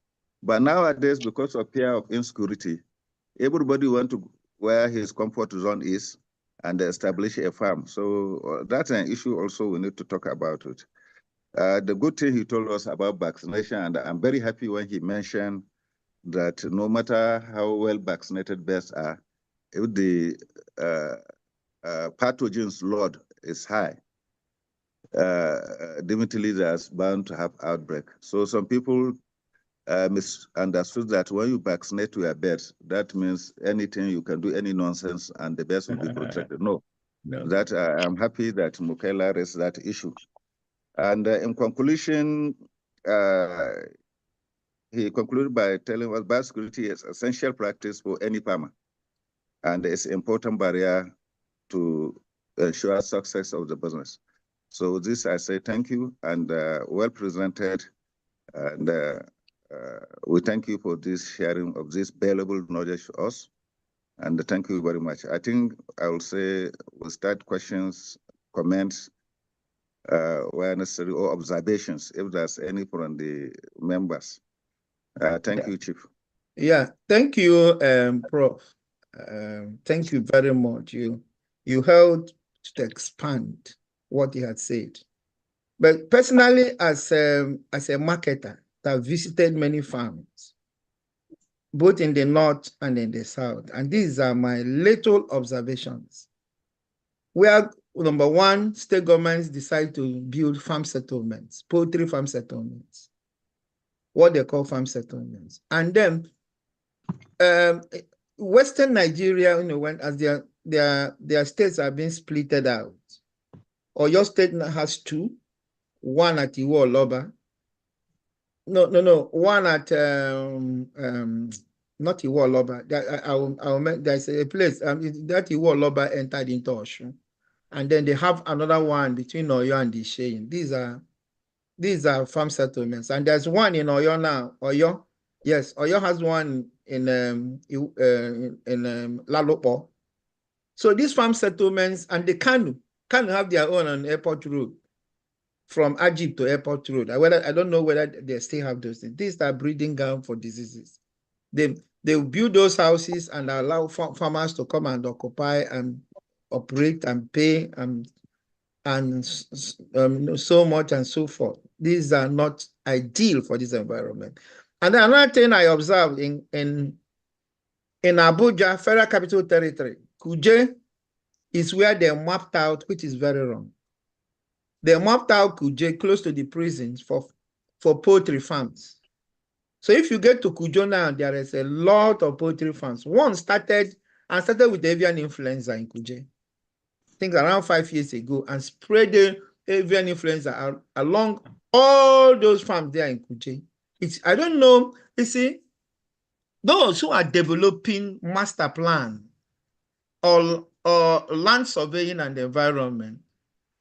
But nowadays, because of fear of insecurity, everybody wants to where his comfort zone is and establish a farm. So that's an issue also we need to talk about it. The good thing he told us about vaccination, and I'm very happy when he mentioned that no matter how well vaccinated bears are, if the pathogens load is high, definitely there's bound to have outbreak. So some people misunderstood that when you vaccinate your bears, that means anything you can do, any nonsense, and the bears will be protected. No. That I'm happy that Mukela raised that issue. And in conclusion, he concluded by telling us biosecurity is essential practice for any farmer, and it's an important barrier to ensure success of the business. So this, I say thank you, and well presented, and We thank you for this sharing of this valuable knowledge to us. And thank you very much. I think I will say we'll start questions, comments, where necessary, or observations, if there's any from the members. Thank you, Chief. Yeah, thank you, Prof. Thank you very much. You helped to expand what he had said. But personally, as a marketer that visited many farms, both in the north and in the south, and these are my little observations. Where, number one, state governments decide to build farm settlements, poultry farm settlements, what they call farm settlements. And then Western Nigeria, when as their states are being splitted out, or your state has two, one at Iwo Oloba. No, one at not Iwo Oloba. There's a place that Iwo Oloba entered into Osun, and then they have another one between Oyo and Isheyin. These are farm settlements, and there's one in Oyo now. Oyo, yes, Oyo has one in Lalopo. So these farm settlements and the Kanu have their own on Airport Road, from Ajib to Airport Road. I don't know whether they still have those things. These are breeding ground for diseases. They build those houses and allow farmers to come and occupy and operate and pay and so much and so forth. These are not ideal for this environment. And then another thing I observed in Abuja, Federal Capital Territory, Kuje is where they mapped out, which is very wrong. They mapped out Kuje close to the prisons for poultry farms. So if you get to Kujo now, there is a lot of poultry farms. One started with avian influenza in Kuje, I think around 5 years ago, and spread the avian influenza along all those farms there in Kuje. I don't know, you see, those who are developing master plan or land surveying and environment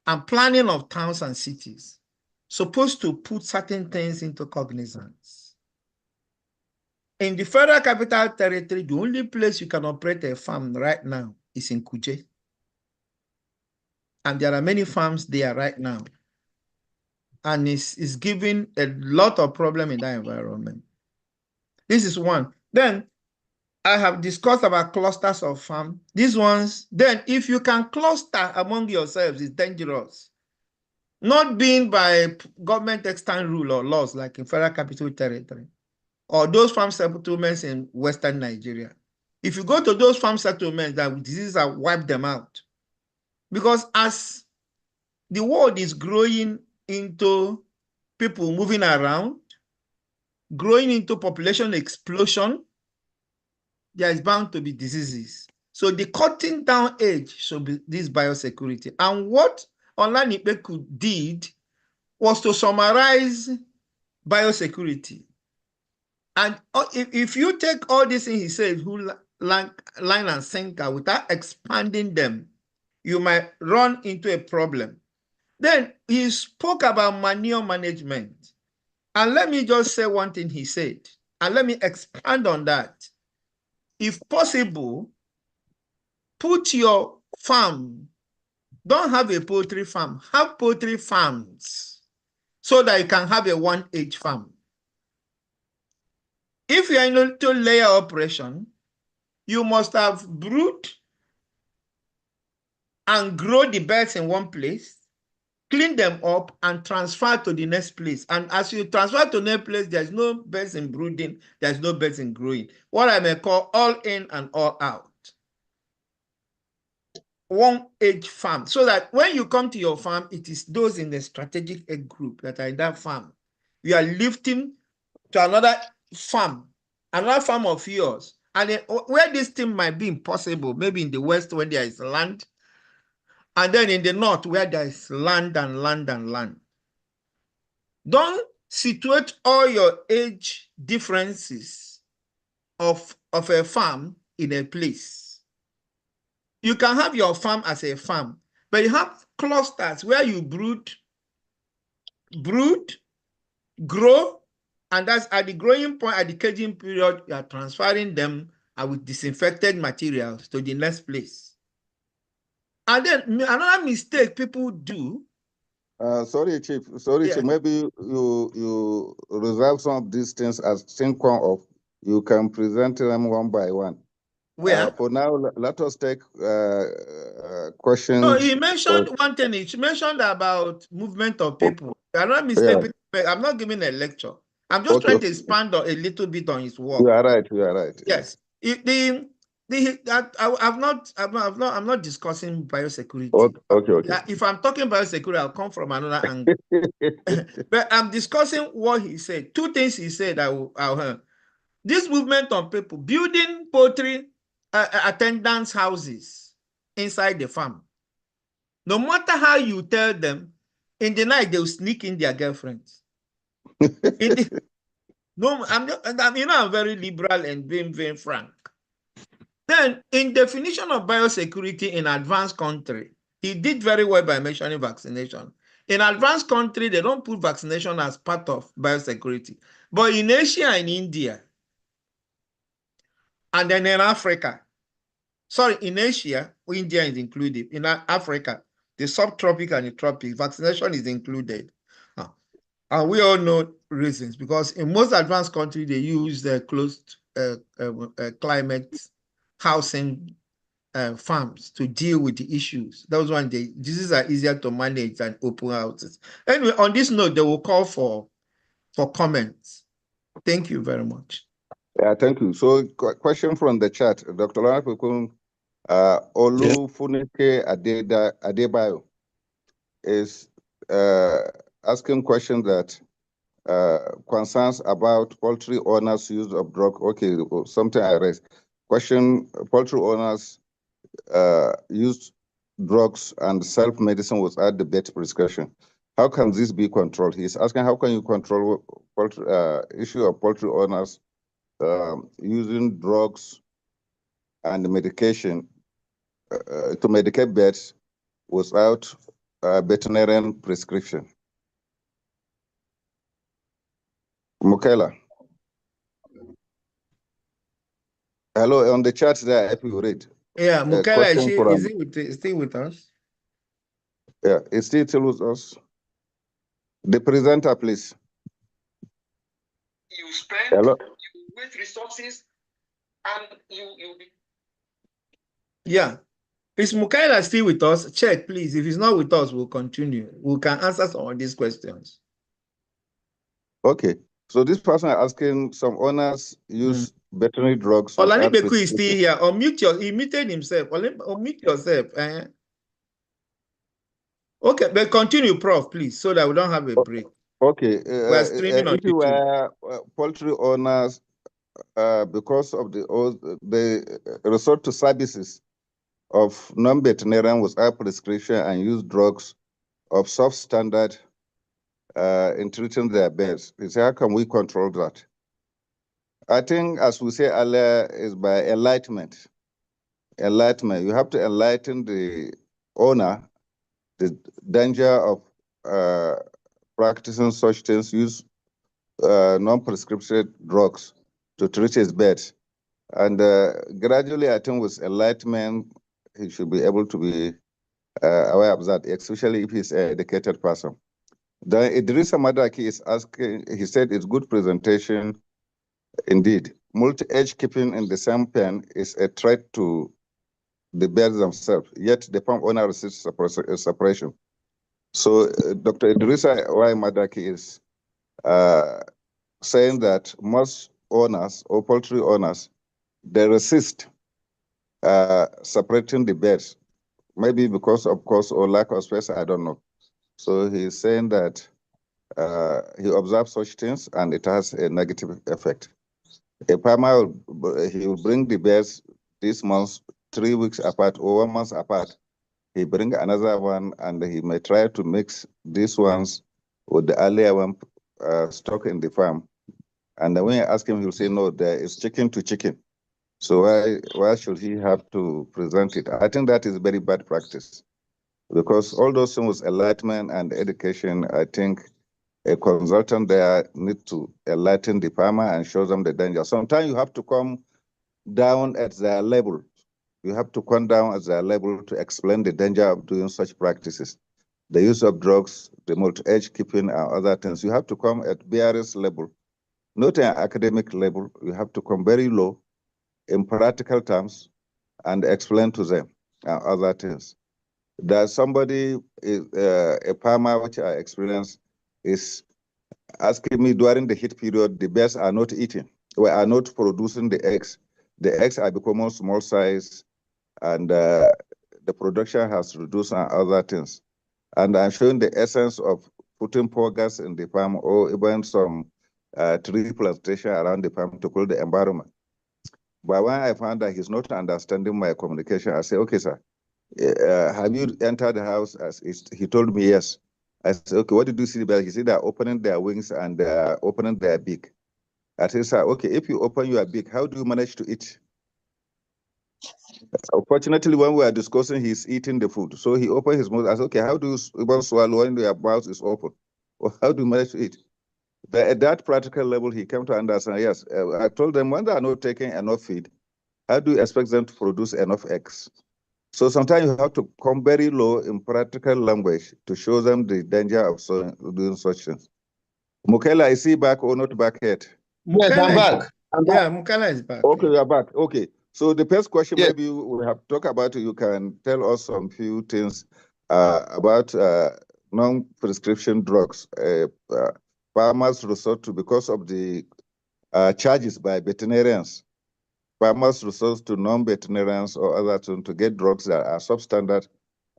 and planning of towns and cities supposed to put certain things into cognizance. In the Federal Capital Territory, the only place you can operate a farm right now is in Kuje. And there are many farms there right now. And it's giving a lot of problem in that environment. This is one. Then I have discussed about clusters of farm. These ones, then if you can cluster among yourselves, it's dangerous. Not being by government extant rule or laws like in Federal Capital Territory or those farm settlements in Western Nigeria. If you go to those farm settlements, that diseases have wiped them out. Because as the world is growing into people moving around, growing into population explosion, there is bound to be diseases. So the cutting down edge should be this biosecurity. And what Olanepekun did was to summarize biosecurity. And if you take all these things he said, line and sinker, without expanding them, you might run into a problem. Then he spoke about manure management. And let me just say one thing he said, and let me expand on that. If possible, put your farm, don't have a poultry farm, have poultry farms so that you can have a 1H farm. If you are into layer operation, you must have brood and grow the birds in one place, clean them up, and transfer to the next place. And as you transfer to the next place, there's no birds in brooding, there's no birds in growing. What I may call all in and all out. 1H farm, so that when you come to your farm, it is those in the strategic egg group that are in that farm. You are lifting to another farm of yours. And then where this thing might be impossible, maybe in the West when there is land, and then in the North where there is land and land and land. Don't situate all your age differences of a farm in a place. You can have your farm as a farm, but you have clusters where you brood, grow, And that's at the growing point, at the caging period, you are transferring them with disinfected materials to the next place. And then another mistake people do. Sorry, Chief. Sorry, Chief. Maybe you reserve some of these things as think of. You can present them one by one. Where? For now, let us take questions. No, he mentioned one thing. He mentioned about movement of people. I'm not mistaken. Yeah. I'm not giving a lecture. I'm just trying to expand a little bit on his work. You are right. You are right. Yes. I'm not discussing biosecurity. Okay. If I'm talking biosecurity, I'll come from another angle. But I'm discussing what he said. Two things he said. This movement on people building poultry attendance houses inside the farm. No matter how you tell them, in the night they'll sneak in their girlfriends. No, I'm very liberal and being very frank. Then, in definition of biosecurity in advanced country, he did very well by mentioning vaccination. In advanced country, they don't put vaccination as part of biosecurity. But in Asia and India, and then in Africa, in Asia, India is included. In Africa, the subtropic and the tropic, vaccination is included. And we all know reasons, because in most advanced countries, they use the closed climate housing farms to deal with the issues. Those ones, diseases are easier to manage than open houses. Anyway, on this note, they will call for comments. Thank you very much. Yeah, thank you. So, question from the chat, Dr. Olanepekun, Olufunike Adebayo is asking questions that concerns about poultry owners' use of drug. Okay, something I raised. Question: poultry owners use drugs and self-medicine without the vet prescription. How can this be controlled? He's asking, how can you control poultry, issue of poultry owners using drugs and medication to medicate birds without veterinarian prescription? Mukela. Hello, on the chat there, if you read. Yeah, Mukela, is he still with us? Yeah, is he still with us? The presenter, please. You spend with resources and you. Yeah. Is Mukela still with us? Check, please. If he's not with us, we'll continue. We can answer some of these questions. Okay. So this person asking, some owners use veterinary drugs. Olanepekun is still here. He muted himself. Unmute yourself. Okay, but continue, Prof, please, so that we don't have a break. Okay. We're streaming on YouTube. Poultry owners, because of the resort to services of non-veterinarian without prescription and use drugs of substandard in treating their birds. How can we control that? I think, as we say earlier, is by enlightenment. Enlightenment. You have to enlighten the owner the danger of practicing such things, use non-prescription drugs to treat his birds. And gradually, I think with enlightenment, he should be able to be aware of that, especially if he's an educated person. Then Idrissa Madaki is asking, he said it's good presentation. Indeed, multi-age keeping in the same pen is a threat to the birds themselves, yet the farm owner receives separation. So Dr. Idrissa Madaki is saying that most owners or poultry owners, they resist separating the birds, maybe because of cost or lack of space, I don't know. So he's saying that he observes such things and it has a negative effect. A farmer, he will bring the birds this month 3 weeks apart or 1 month apart. He bring another one and he may try to mix these ones with the earlier one stock in the farm. And then when you ask him, he'll say, no, there is chicken to chicken. So why should he have to present it? I think that is very bad practice, because all those things with enlightenment and education, I think a consultant there need to enlighten the farmer and show them the danger. Sometimes you have to come down at their level. You have to come down at their level to explain the danger of doing such practices. The use of drugs, the multi-age keeping, and other things. You have to come at various level, not an academic level. You have to come very low in practical terms and explain to them other things. There's somebody, a farmer which I experienced, is asking me during the heat period, the bears are not eating, we are not producing the eggs. The eggs are becoming small size, and the production has reduced and other things. And I'm showing the essence of putting poor gas in the farm or even some tree plantation around the farm to cool the environment. But when I found that he's not understanding my communication, I say, okay, sir, have you entered the house? He told me yes. I said, okay, what did you see? He said they're opening their wings and opening their beak. I said, sir, okay, if you open your beak, how do you manage to eat? Unfortunately, when we are discussing, he's eating the food. So he opened his mouth. I said, okay, how do you even swallow when your mouth is open? Or how do you manage to eat? But at that practical level, he came to understand, yes. I told them when they are not taking enough feed, how do you expect them to produce enough eggs? So sometimes you have to come very low in practical language to show them the danger of doing such things. Mukela, I see back or not back yet? Yes, I'm back. Yeah, Mukela is back. Okay, you are back. Okay. So the first question, yes, maybe we have talked about, you can tell us some few things about non-prescription drugs. Farmers resort to, because of the charges by veterinarians, farmers resort to non-veterinarians or other to get drugs that are substandard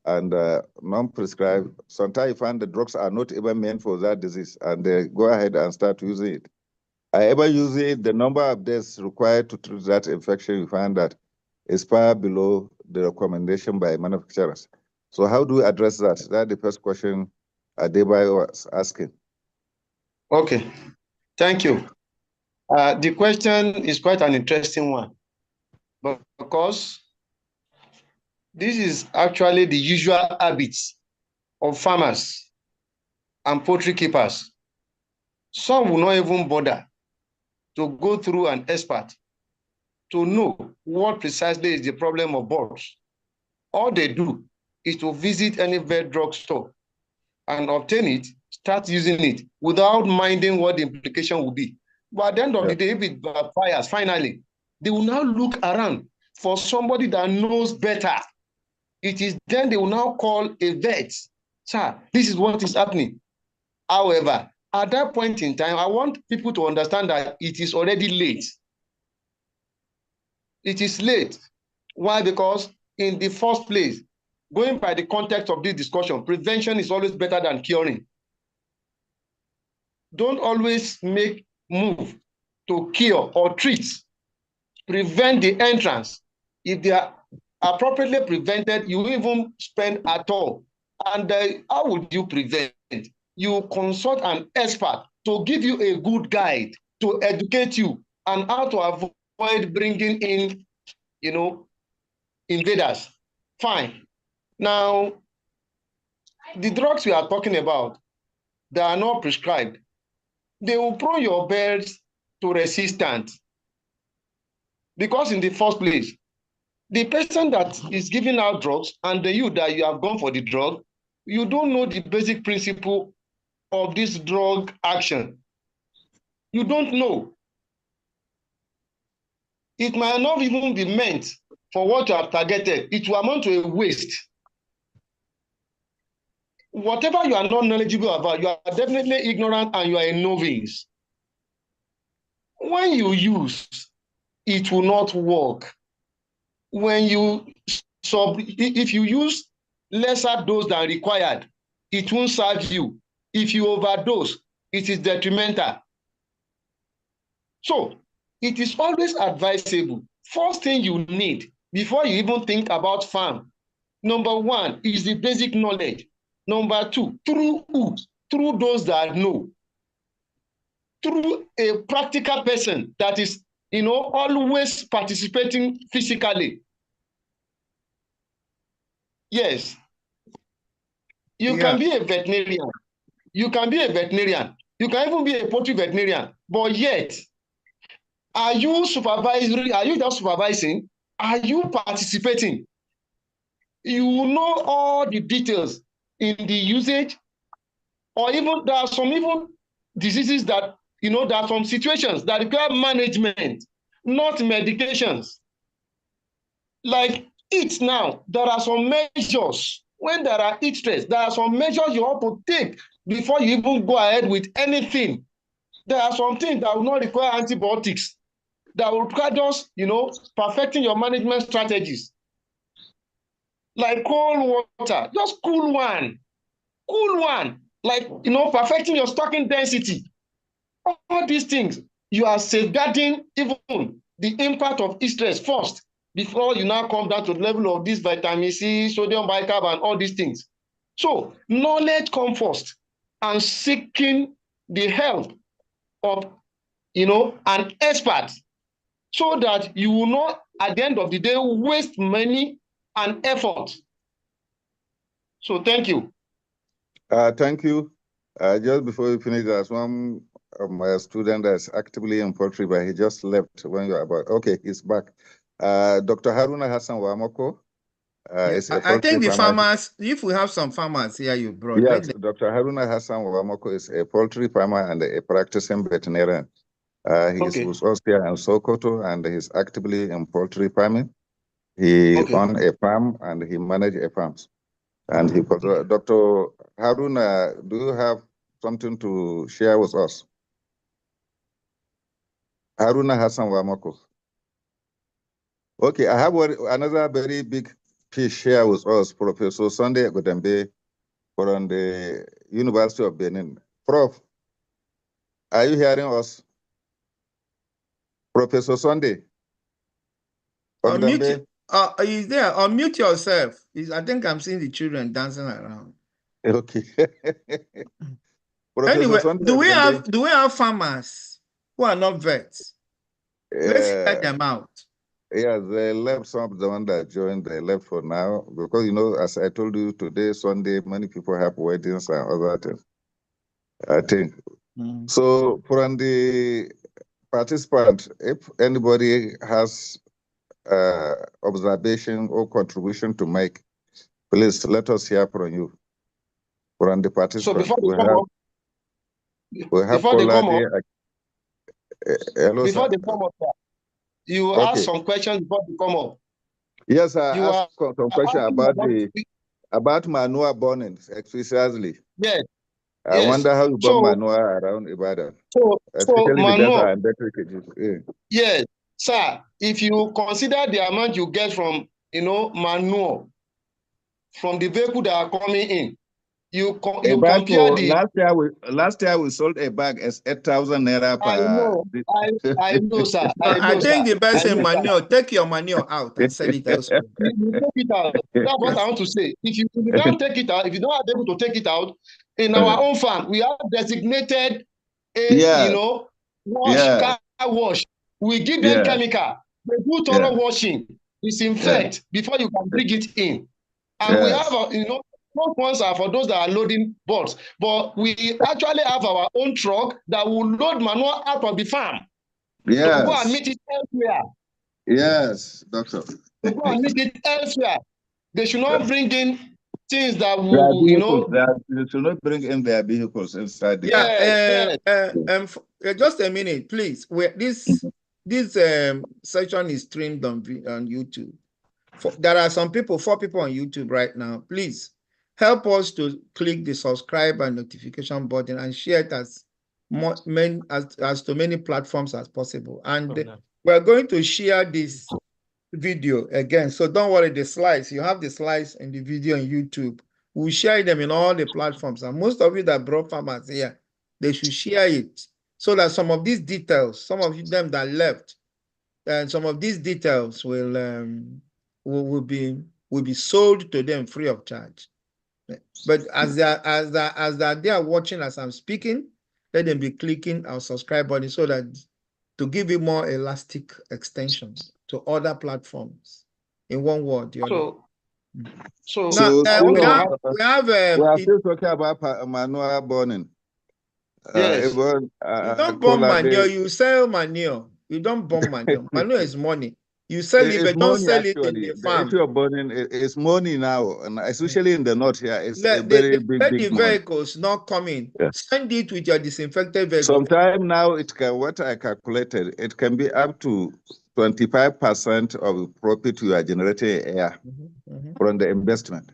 and non-prescribed. Sometimes you find the drugs are not even meant for that disease, and they go ahead and start using it. However, using the number of days required to treat that infection, you find that is far below the recommendation by manufacturers. So how do we address that? That's the first question Adebayo was asking. Okay, thank you. The question is quite an interesting one, because this is actually the usual habits of farmers and poultry keepers. Some will not even bother to go through an expert to know what precisely is the problem of birds. All they do is to visit any vet drug store and obtain it, start using it without minding what the implication will be. But at the end of the day, if it backfires, finally, they will now look around for somebody that knows better. It is then they will now call a vet. Sir, this is what is happening. However, at that point in time, I want people to understand that it is already late. It is late. Why? Because in the first place, going by the context of this discussion, prevention is always better than curing. Don't always make move to cure or treat. Prevent the entrance. If they are appropriately prevented, you even spend at all. And how would you prevent? You consult an expert to give you a good guide, to educate you on how to avoid bringing in, invaders. Fine. Now, the drugs we are talking about, they are not prescribed. They will prone your birds to resistance. Because in the first place, the person that is giving out drugs and you that you have gone for the drug, you don't know the basic principle of this drug action. You don't know. It might not even be meant for what you have targeted. It will amount to a waste. Whatever you are not knowledgeable about, you are definitely ignorant and you are a novice. When you use, it will not work. When you if you use lesser dose than required, it won't serve you. If you overdose, it is detrimental. So it is always advisable. First thing you need before you even think about farm, number one is the basic knowledge. Number two, through who? Through those that know. Through a practical person that is, always participating physically. Yes. You can be a veterinarian. You can be a veterinarian. You can even be a poultry veterinarian. But yet, are you supervisory? Are you just supervising? Are you participating? You will know all the details in the usage, or even there are some even diseases that, you know, there are some situations that require management, not medications. Like heat now, there are some measures. When there are heat stress, there are some measures you have to take before you even go ahead with anything. There are some things that will not require antibiotics, that will require just, you know, perfecting your management strategies. Like cold water, just cool one. Like, you know, perfecting your stocking density. All these things, you are safeguarding even the impact of heat stress first, before you now come down to the level of this vitamin C, sodium bicarb, and all these things. So knowledge comes first, and seeking the help of, you know, an expert, so that you will not, at the end of the day, waste money and effort. So thank you. Thank you. Just before we finish, there's one of my student that's actively in poultry, but he just left when you're about. Okay, he's back. Dr. Haruna Hassan Wamoko is a I think the farmer. farmers, if we have some farmers here you brought. Yes, Dr. Haruna Hassan Wamoko is a poultry farmer and a practicing veterinarian. He is with us here in Sokoto, and he's actively in poultry farming. He owned a farm and he managed a farm. And he was, Dr. Haruna, do you have something to share with us? Haruna Hassan Wamoko. Okay, I have another very big fish here with us, Professor Sunday Godembe from the University of Benin. Prof, are you hearing us? Professor Sunday? Unmute, is there? Unmute yourself. I think I'm seeing the children dancing around. Okay. Anyway, Sunday, do we have farmers who are not vets? Let's hear them out. Yeah, they left. Some of the ones that joined, they left for now because, you know, as I told you today, Sunday, many people have weddings and other things, I think. So from the participant, if anybody has observation or contribution to make, please let us hear from you. From the participant, so before they come up, you ask some questions before they come up. Yes, I asked some questions about manure burning, especially. Yes. I wonder how you burn manure around Ibadan. So manure. Yeah. Yes, sir. If you consider the amount you get from, you know, manure from the vehicle that are coming in, you compare the. Last year we sold a bag as 8,000 naira per. I know, sir. I think the best in manure, take your manure out and sell it elsewhere. You take it out. That's what I want to say. If you don't take it out, if you don't have able to take it out, in our own farm, we have designated you know, car wash. We give them chemical. They do thorough washing, disinfect before you can bring it in. And we have, you know, those ones are for those that are loading boats. But we actually have our own truck that will load manure out of the farm. To go and meet it elsewhere. Yes, doctor. To go and meet it elsewhere. They should not bring in things that will, you know. They should not bring in their vehicles inside the just a minute, please. This section is streamed on YouTube. There are some people, 4 people on YouTube right now. Please help us to click the subscribe and notification button and share it as to many platforms as possible. And we're going to share this video again. So don't worry, the slides, you have the slides in the video on YouTube. We'll share them in all the platforms. And most of you that brought farmers here, they should share it so that some of these details, some of them that left, and some of these details will be sold to them free of charge. But as they are watching as I'm speaking, let them be clicking our subscribe button so that to give you more elastic extension to other platforms. In one word, So, So we are still talking about manure burning. yes. You don't burn manure, you sell manure. You don't burn manure. Manure is money. You sell it, It's but don't money sell it in actually. the The farm. issue of burning is money now, and especially in the north here, it's a Let very big the money. vehicles not come in. Yeah. Send it with your disinfected vehicle. Sometime now it can, what I calculated, it can be up to 25% of profit you are generating air from the investment.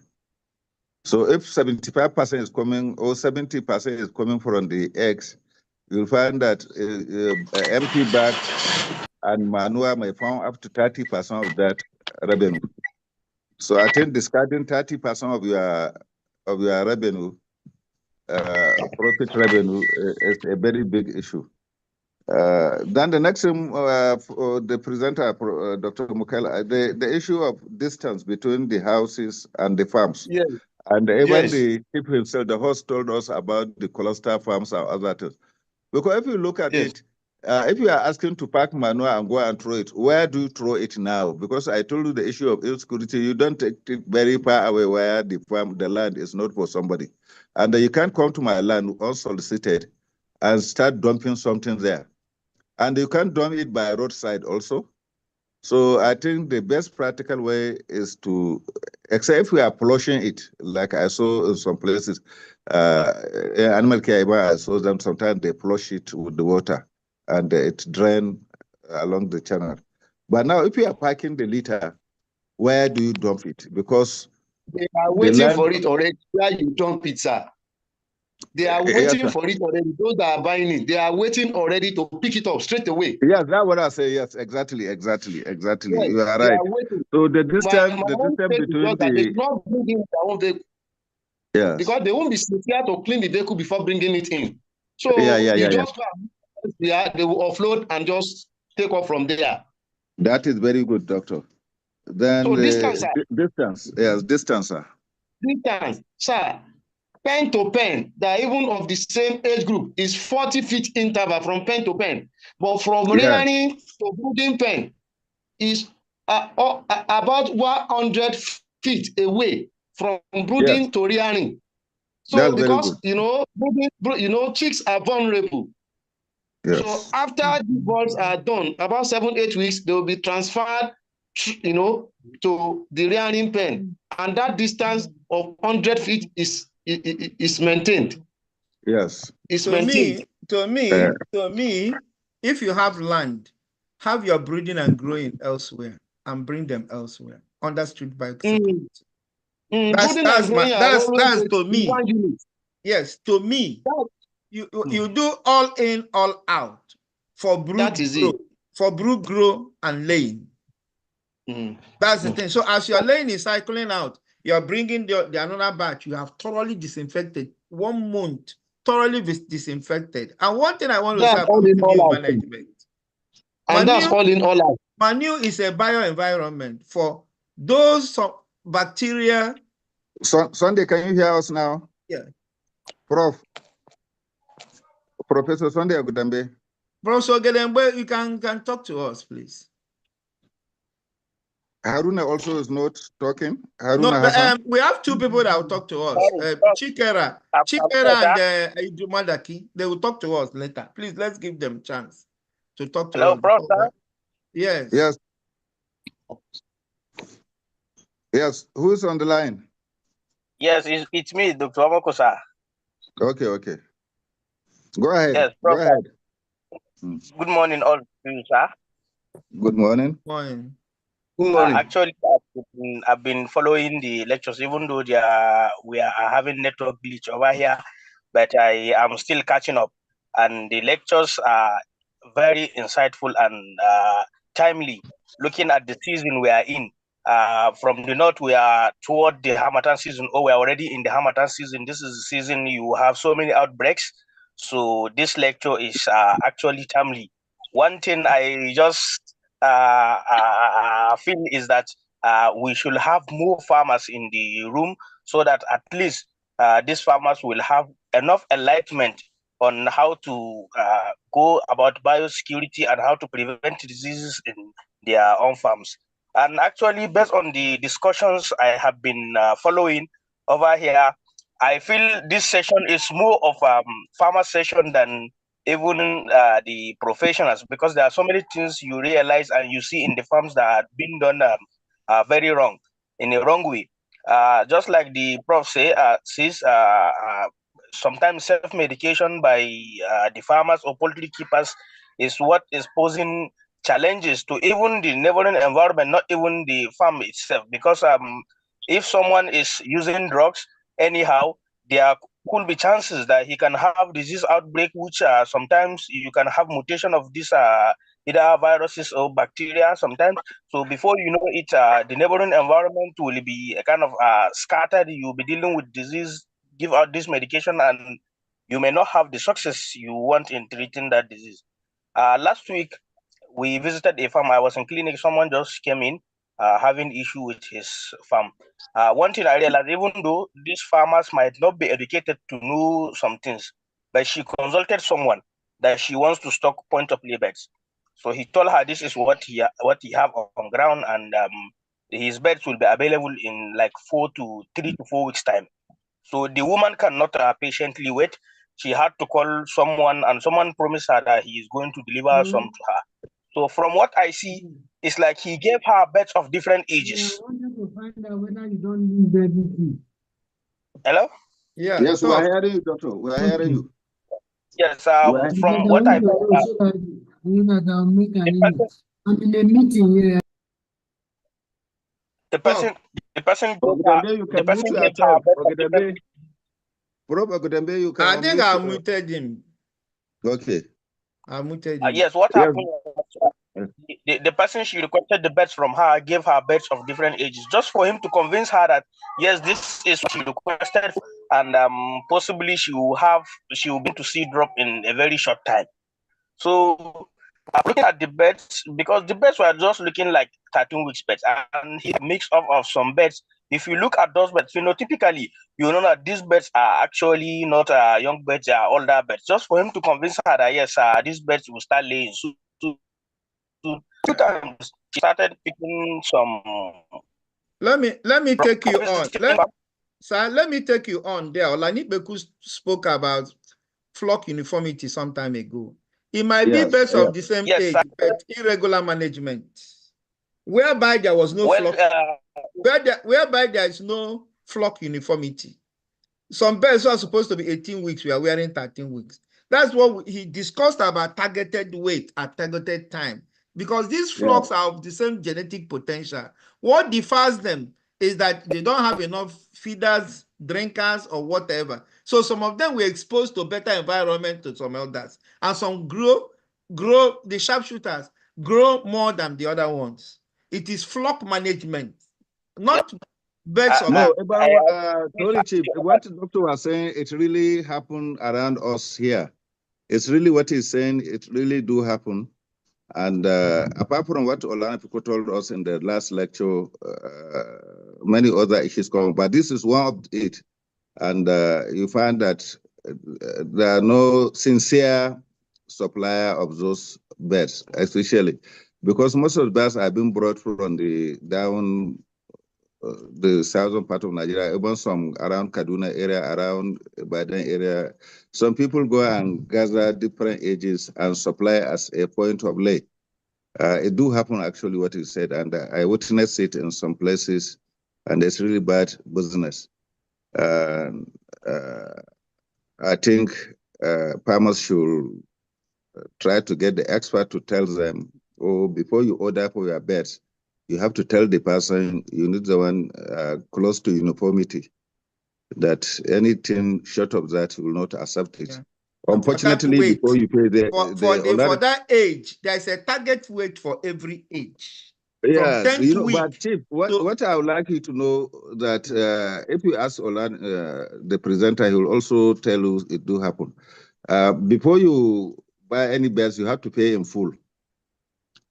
So if 75% is coming or 70% is coming from the eggs, you'll find that empty bags and manure may form up to 30% of that revenue. So I think discarding 30% of your revenue, profit revenue, is a very big issue. Then the next thing, the presenter, Dr. Mukela, the issue of distance between the houses and the farms. Yes. And even Yes. the chief himself, the host told us about the cluster farms and other things. Because if you look at Yes. it, if you are asking to pack manure and go and throw it, where do you throw it now? Because I told you the issue of insecurity, you don't take it very far away where the farm, the land is not for somebody. And you can't come to my land unsolicited and start dumping something there. And you can't dump it by roadside also. So I think the best practical way is to, except if we are polluting it, like I saw in some places, animal care, I saw them sometimes they flush it with the water and it drain along the channel. But now if you are packing the litter, where do you dump it? Because they are waiting for it already. Where you dump it, sir. They are waiting for it already. Those that are buying it, they are waiting already to pick it up straight away. Yes, that's what I say. Yes, exactly. Yes, you are right. So the distance between they do not bring in their own vehicle. Yes. Because they won't be sincere to clean the vehicle before bringing it in. So just they will offload and just take off from there. That is very good, doctor. Then so distance, yes, distance, sir. Distance, sir. Pen to pen, that even of the same age group is 40 feet interval from pen to pen. But from rearing to brooding pen is about 100 feet away from brooding to rearing. So that's because chicks are vulnerable. Yes. So after the balls are done, about 7-8 weeks, they will be transferred, to the rearing pen, and that distance of 100 feet is maintained. Yes. It's maintained. To me, if you have land, have your breeding and growing elsewhere and bring them elsewhere under strict biosecurity. That's to me. Yes, to me. You do all in, all out for brood grow, for brood grow and laying. That's the thing. So as your laying is cycling out, you're bringing the another batch. You have thoroughly disinfected 1 month, thoroughly disinfected. And one thing I want to say about manure management, and that's all in all out. Manure is a bioenvironment for those bacteria. Sunday, can you hear us now? Yeah. Professor Sunday Agudambe. Professor Gedembe, you can talk to us, please. Haruna also is not talking. We have 2 people that will talk to us. Chikera and Idumadaki. They will talk to us later. Please, let's give them a chance to talk to us. Hello, Professor. Yes. Yes. Yes. Who's on the line? Yes, it's me, Dr. Amakosa. Okay. Go ahead. Yes, Go ahead. Good morning, all of you, sir. Good morning. Morning. Good morning. Actually, I've been following the lectures, even though we are having network glitch over here, but I am still catching up. And the lectures are very insightful and timely, looking at the season we are in. From the north, we are toward the Harmattan season, or we are already in the Harmattan season. This is the season you have so many outbreaks. So this lecture is actually timely. One thing I just feel is that we should have more farmers in the room, so that at least these farmers will have enough enlightenment on how to go about biosecurity and how to prevent diseases in their own farms. And actually, based on the discussions I have been following over here, I feel this session is more of a farmer session than even the professionals, because there are so many things you realize and you see in the farms that are being done very wrong, in a wrong way. Just like the prof says, sometimes self-medication by the farmers or poultry keepers is what is posing challenges to even the neighboring environment, not even the farm itself. Because if someone is using drugs anyhow, there could be chances that he can have disease outbreak, which sometimes you can have mutation of this either viruses or bacteria sometimes. So before you know it, the neighboring environment will be kind of scattered. You'll be dealing with disease, give out this medication, and you may not have the success you want in treating that disease. Last week, we visited a farm. I was in clinic. Someone just came in having issue with his farm. One thing I realized, even though these farmers might not be educated to know some things, but she consulted someone that she wants to stock point of lay beds. So he told her this is what he have on ground, and his beds will be available in like 3 to 4 weeks time. So the woman cannot patiently wait. She had to call someone, and someone promised her that he is going to deliver some to her. So from what I see, it's like he gave her beds of different ages. I wanted to find out whether you don't need everything. Hello? Yeah. Yes, we talk. are hearing you, doctor. We are hearing you. Yes, Well, from what I found, I'll make an image. I'm in a meeting here. the person gave her Ogudembe, you can mute beds yourself. of different. Prof. Ogudembe, you can I think unmute I your- muted him. Okay. I muted him. Yes, what Yes. happened was, the person she requested the beds from her gave her beds of different ages, just for him to convince her that yes, this is what she requested, and possibly she will be to see drop in a very short time. So looking at the beds, because the beds were just looking like 13 weeks beds, and he mix up of some beds. If you look at those beds, phenotypically, you know that these beds are actually not young beds, they are older beds. Just for him to convince her that yes, these beds will start laying soon. Two times she started picking some. Let me take you on. Let me take you on there. Olanepekun spoke about flock uniformity some time ago. It might be best of the same age, but irregular management, whereby there was no flock, whereby there is no flock uniformity. Some birds are supposed to be 18 weeks, we are wearing 13 weeks. That's what he discussed about targeted weight at targeted time, because these flocks are of the same genetic potential. What differs them is that they don't have enough feeders, drinkers, or whatever. So some of them were exposed to better environment to some elders, and some grow, the sharpshooters grow more than the other ones. It is flock management, not birds of no, about sorry, Chief. What the doctor was saying, it really happened around us here. It's really what he's saying, it really do happen. And apart from what Olanepekun told us in the last lecture, many other issues come, but this is one of it. And you find that there are no sincere supplier of those beds, especially because most of the beds are being brought from the down the southern part of Nigeria, even some around Kaduna area, around Ibadan area. Some people go and gather different ages and supply as a point of lay. It do happen actually what you said, and I witnessed it in some places, and it's really bad business. I think farmers should try to get the expert to tell them, oh, before you order for your beds, you have to tell the person, you need the one close to uniformity, that anything short of that will not accept it. Yeah. Unfortunately, before you pay for that age, there's a target weight for every age. Yes, you know, but Chief, what I would like you to know that if you ask Olan, the presenter, he will also tell you it do happen. Before you buy any beds, you have to pay in full.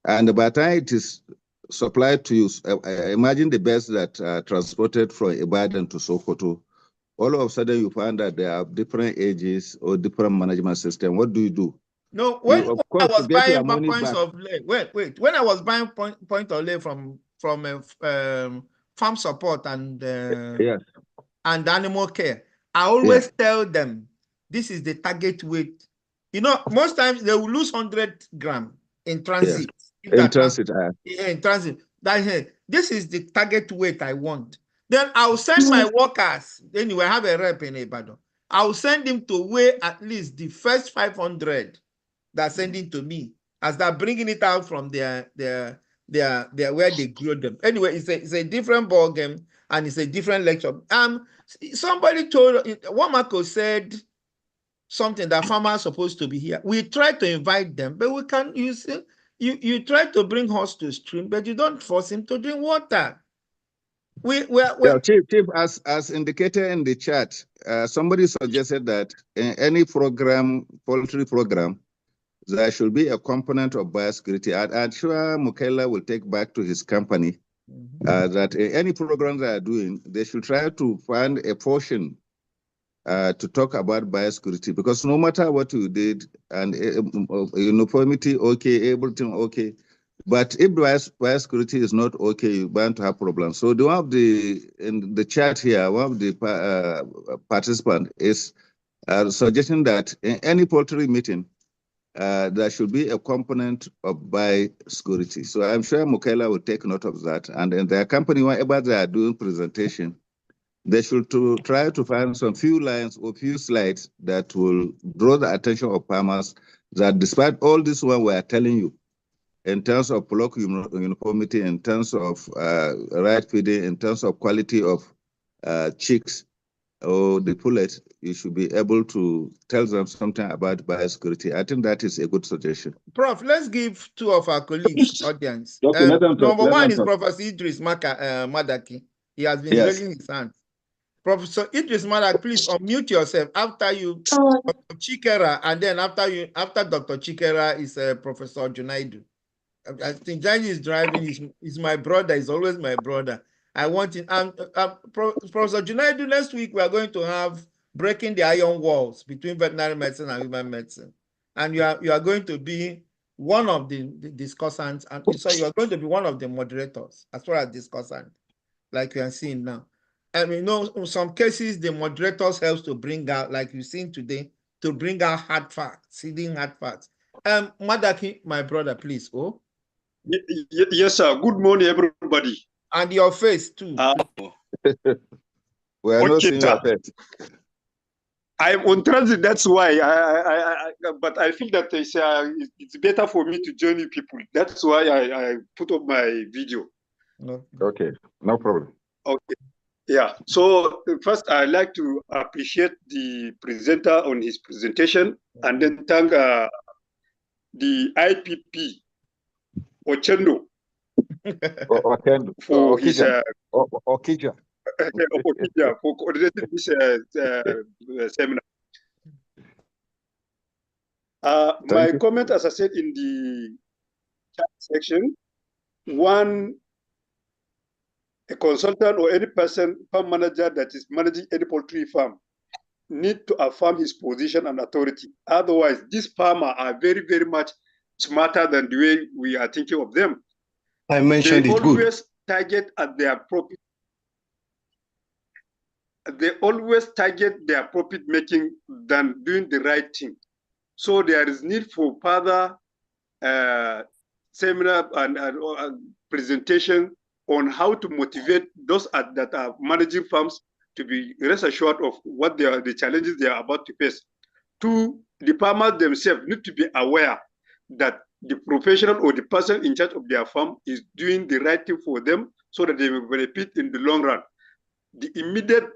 And by the time it is supplied to you, imagine the beds that are transported from Ibadan to Sokoto. All of a sudden, you find that they have different ages or different management system. What do you do? No, when I was buying points of lay, wait. When I was buying point of lay from farm support and Yes. and animal care. I always tell them this is the target weight. You know, most times they will lose 100 grams in transit. In transit. In transit. This is the target weight I want. Then I'll send my workers. Anyway, I have a rep in Ibadan. I'll send him to weigh at least the first 500 they're sending to me as they're bringing it out from their where they grow them. Anyway, it's a different ball game and it's a different lecture. Somebody told Wamako said something that farmers are supposed to be here. We try to invite them, but we can't. You try to bring horse to stream, but you don't force him to drink water. Chief, as indicated in the chat, somebody suggested that in any program, poultry program, there should be a component of biosecurity. I'm sure Mukaila will take back to his company that in any program they are doing, they should try to find a portion to talk about biosecurity, because no matter what you did, and uniformity, okay, everything, okay. But if biosecurity is not okay, you're bound to have problems. So the one of in the chat here, one of the participants is suggesting that in any poultry meeting, there should be a component of biosecurity. So I'm sure Mukaila will take note of that. And in their company, whenever they are doing presentation, they should try to find some few lines or few slides that will draw the attention of farmers that despite all this one we are telling you, in terms of flock uniformity, in terms of right feeding, in terms of quality of chicks or the pullet, you should be able to tell them something about biosecurity. I think that is a good suggestion. Prof, let's give two of our colleagues audience. Okay, number one is Professor Idris Madaki. He has been raising his hand. Professor Idris Madaki, please unmute yourself after you, Dr. Chikera, and then after Dr. Chikera is Professor Junaidu. I think Jani is driving. He's my brother. He's always my brother. I want him. Professor Junaidu, next week we are going to have breaking the iron walls between veterinary medicine and human medicine, and you are going to be one of the discussants, and so you are going to be one of the moderators as far as discussant, like you are seeing now. And we know in some cases the moderators helps to bring out, like you've seen today, to bring out hard facts, hidden hard facts. Madaki, my brother, please. Oh. Yes, sir. Good morning, everybody. And your face too. We are not seeing your face. I'm on transit, that's why. But I feel that it's better for me to join you people. That's why I put up my video. Okay, no problem. Okay. Yeah. So first, I'd like to appreciate the presenter on his presentation, and then thank the IPP Ochendo for his Okija for coordinating this seminar. My comment, as I said in the chat section, a consultant or any person, farm manager that is managing any poultry farm, need to affirm his position and authority. Otherwise, these farmers are very, very much smarter than the way we are thinking of them. I mentioned they it. Always target at their profit. They always target their profit making than doing the right thing. So there is need for further seminar and presentation on how to motivate those that are managing farms to be rest assured of what the challenges they are about to face. Two, the farmers themselves need to be aware that the professional or the person in charge of their farm is doing the right thing for them so that they will benefit in the long run. The immediate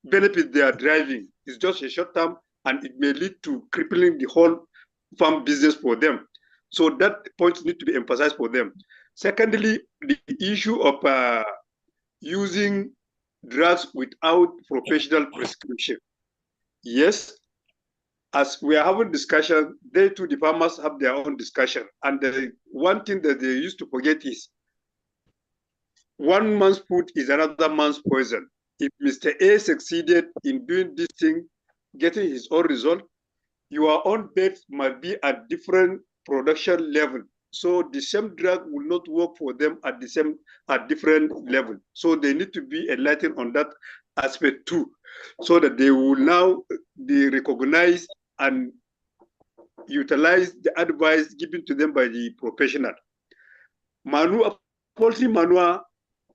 benefit they are driving is just a short term, and it may lead to crippling the whole farm business for them. So that point needs to be emphasized for them. Secondly, the issue of using drugs without professional prescription. Yes, as we are having discussion, they too, the farmers have their own discussion. And the one thing that they used to forget is one man's food is another man's poison. If Mr. A succeeded in doing this thing, getting his own result, your own beds must be at different production level so the same drug will not work for them at different level. So they need to be enlightened on that aspect too, so that they will now be recognized and utilize the advice given to them by the professional. Poultry manure,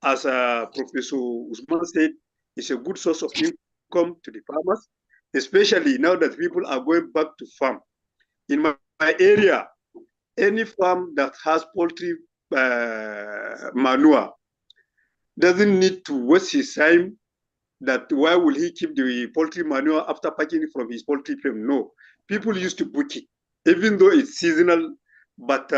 as Professor Usman said, is a good source of income to the farmers, especially now that people are going back to farm. In my area, any farm that has poultry manure doesn't need to waste his time that why will he keep the poultry manure after packing it from his poultry farm? No, people used to book it, even though it's seasonal, but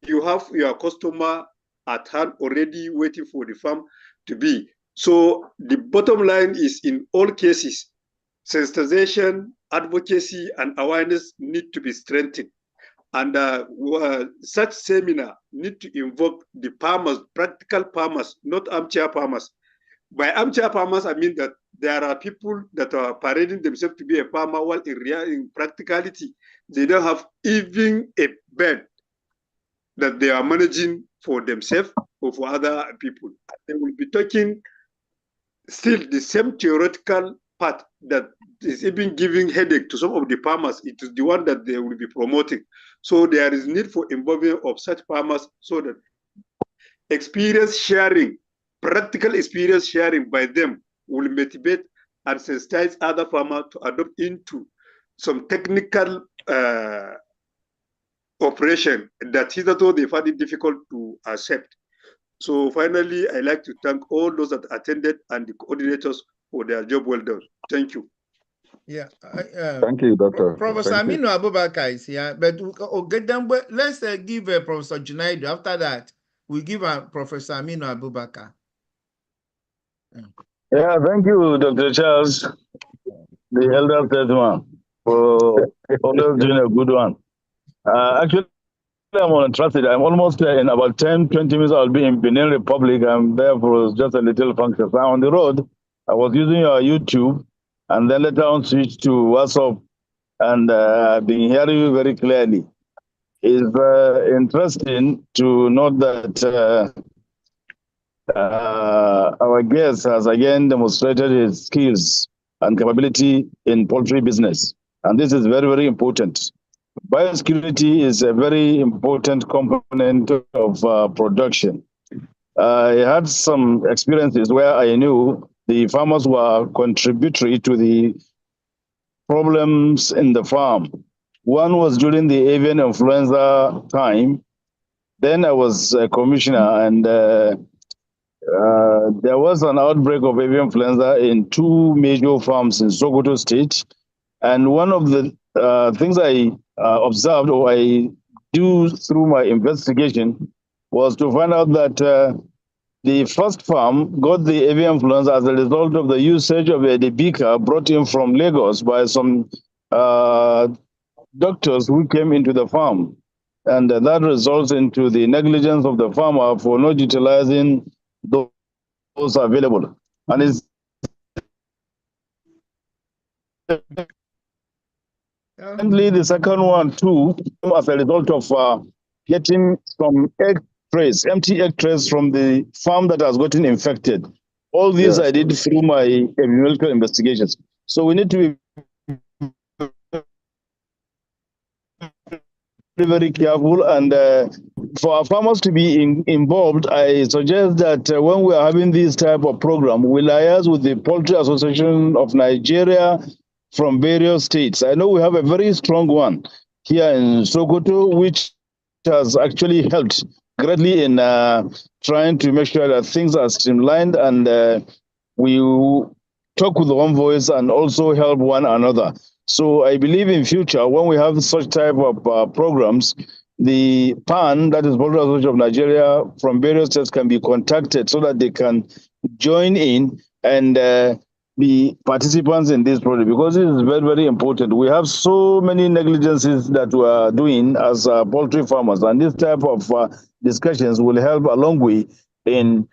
you have your customer at hand already waiting for the farm to be. So the bottom line is, in all cases, sensitization, advocacy, and awareness need to be strengthened. And such seminar need to involve the farmers, practical farmers, not armchair farmers. By armchair farmers, I mean that there are people that are parading themselves to be a farmer, while in practicality, they don't have even a bed that they are managing for themselves or for other people. They will be talking still the same theoretical part that is even giving headache to some of the farmers. It is the one that they will be promoting. So there is need for involvement of such farmers, so that experience sharing, practical experience sharing by them will motivate and sensitize other farmers to adopt into some technical operation that hitherto they find it difficult to accept. So finally, I'd like to thank all those that attended and the coordinators for their job well done. Thank you. Yeah. Thank you, Doctor. Professor Aminu Abubakar is here, but let's give Professor Junaidu. After that, we give Professor Aminu Abubakar. Yeah, thank you, Dr. Charles, the elder statesman, for always doing a good one. Actually, I'm on transit. I'm almost there. In about 10, 20 minutes, I'll be in Benin Republic. I'm there for just a little function. So I'm on the road. I was using your YouTube, and then later on switched to WhatsApp, and I've been hearing you very clearly. It's interesting to note that our guest has again demonstrated his skills and capability in poultry business. And this is very, very important. Biosecurity is a very important component of production. I had some experiences where I knew the farmers were contributory to the problems in the farm. One was during the avian influenza time. Then I was a commissioner, and there was an outbreak of avian influenza in 2 major farms in Sokoto State. And one of the things I observed, or I do through my investigation, was to find out that the first farm got the avian influenza as a result of the usage of a beaker brought in from Lagos by some doctors who came into the farm. And that results into the negligence of the farmer for not utilizing those available. And it's the second one too, as a result of getting some empty egg trays from the farm that has gotten infected. All these I did through my epidemiological investigations. So we need to be very careful, and for our farmers to be involved, I suggest that when we are having this type of program, we liaise with the Poultry Association of Nigeria from various states. I know we have a very strong one here in Sokoto, which has actually helped greatly in trying to make sure that things are streamlined, and we talk with one voice and also help one another. So I believe in future, when we have such type of programs, the PAN, that is Poultry Association of Nigeria, from various states can be contacted so that they can join in and be participants in this project, because it is very, very important. We have so many negligences that we are doing as poultry farmers, and this type of discussions will help a long way in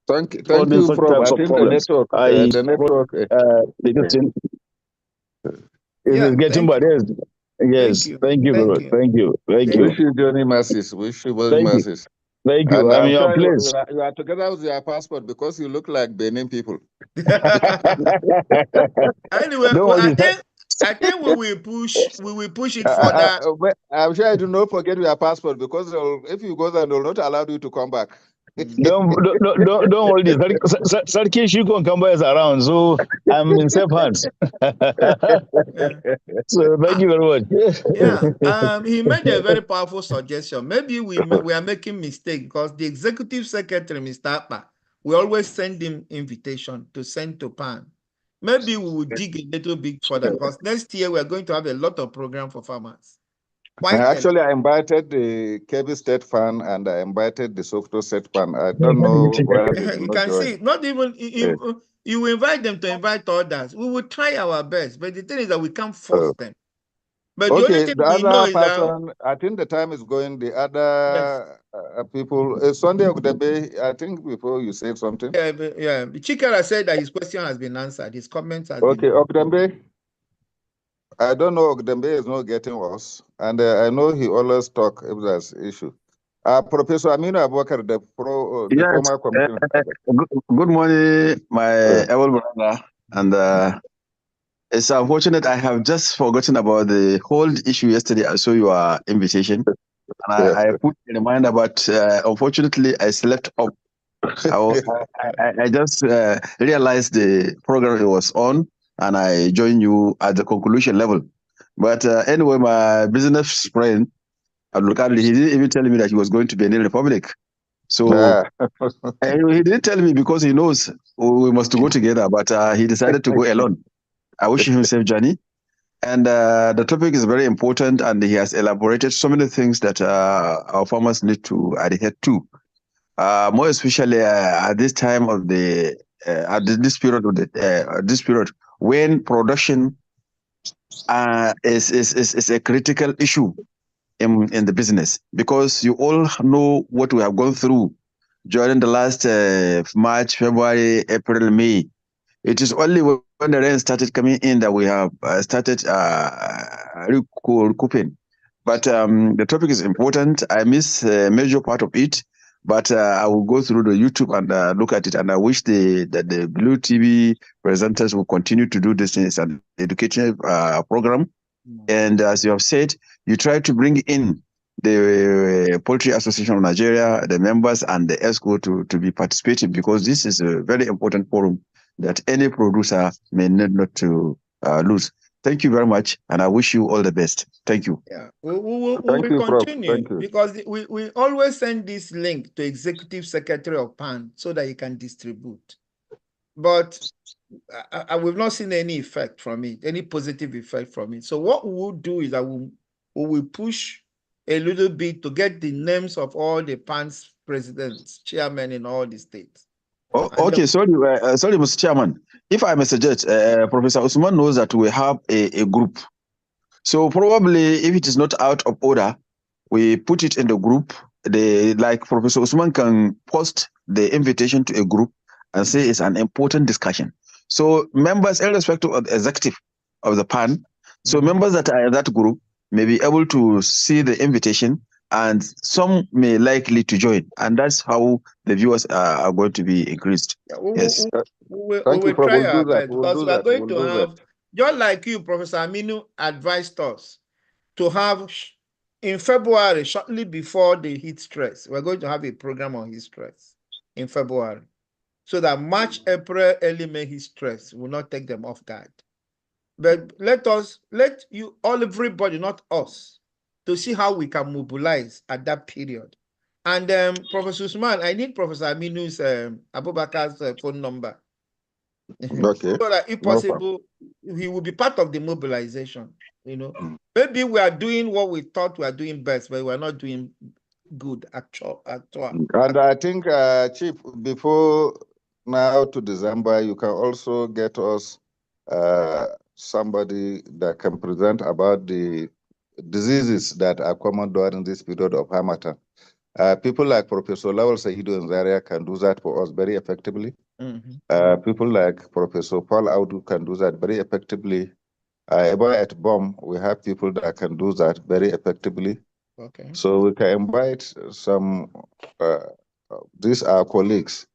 Thank you, Prof. I think the network, It Yeah, is getting thank bad. you. Yes. Thank you very Thank much. you. Thank you. Thank Thank you. Wish you journey masses. Wish you well Thank you. masses. Thank you. And I'm I'm in your sure place. you are together with your passport because you look like Benin people. Anyway, Don't well, worry. I think we will push it further. I'm sure I do not forget your passport because if you go there, they'll not allow you to come back. Don't worry. Sarki Shiko and Kamba is around, so I'm in safe hands. Yeah. So thank you very much. Yeah, he made a very powerful suggestion. Maybe we are making mistake because the executive secretary, Mr. Akpa, we always send him invitation to send to PAN. Maybe we will dig a little bit further because next year we are going to have a lot of program for farmers. Actually, I invited the KB State Fund and I invited the Sokoto State Fund. I don't know where they did You not can join. see, not even you invite them to invite others. We will try our best, but the thing is that we can't force them. But the only Okay, thing the we know other is that person, I think the time is going. The yes. other people, Sunday Ogdebe, I think before you said something. Yeah. Chikara said that his question has been answered. His comments has Okay, been. Ogdembe. I don't know. Ogdembe is not getting worse, and I know he always talk if there's issue. Professor Aminu Abubakar, the Yes. former commissioner. Good morning, my able brother. And it's unfortunate I have just forgotten about the whole issue yesterday. I saw your invitation, and I put a reminder, but unfortunately I slept up. I just realized the program it was on, and I joined you at the conclusion level. But anyway, my business friend, Abdulkadir, he didn't even tell me that he was going to Benin Republic. So he didn't tell me because he knows we must go together, but he decided to go alone. I wish him safe journey. And the topic is very important, and he has elaborated so many things that our farmers need to adhere to. More especially at this time of the this period of this period when production is a critical issue in the business, because you all know what we have gone through during the last March, February, April, May. It is only when the rain started coming in that we have started recouping. But the topic is important. I miss a major part of it, but I will go through the YouTube and look at it. And I wish that the Blue TV presenters will continue to do this as an educational program. And as you have said, you try to bring in the Poultry Association of Nigeria, the members and the ESCO to be participating, because this is a very important forum that any producer may need not to lose. Thank you very much, and I wish you all the best. Thank you. Yeah, we will Thank you, Prof. continue Thank you. because we always send this link to Executive Secretary of PAN so that he can distribute. But we've not seen any effect from it, any positive effect from it. So what we will do is that we will push a little bit to get the names of all the PAN's presidents, chairmen in all the states. Oh, okay, sorry, Mr. Chairman. If I may suggest, Professor Usman knows that we have a group. So probably if it is not out of order, we put it in the group. Like Professor Usman can post the invitation to a group and say it's an important discussion. So members, irrespective of the executive of the PAN, so members that are in that group may be able to see the invitation, and some may likely to join, and that's how the viewers are going to be increased. Yes. We will try our best because we are going to have, just like you, Professor Aminu advised us to have in February, shortly before the heat stress, we're going to have a program on heat stress in February, so that March, April, early May heat stress will not take them off guard. But let you all, everybody, not us, to see how we can mobilize at that period. And Professor Usman, I need Professor Aminu's Abubakar's phone number. Okay. So that if possible, he will be part of the mobilization. Maybe we are doing what we thought we are doing best, but we are not doing good actual. And I think, Chief, before now to December, you can also get us somebody that can present about the diseases that are common during this period of Harmattan. People like Professor Lawal Sahido in Zaria can do that for us very effectively. People like Professor Paul Audu can do that very effectively. At BOM, we have people that can do that very effectively. Okay. So we can invite some, these are colleagues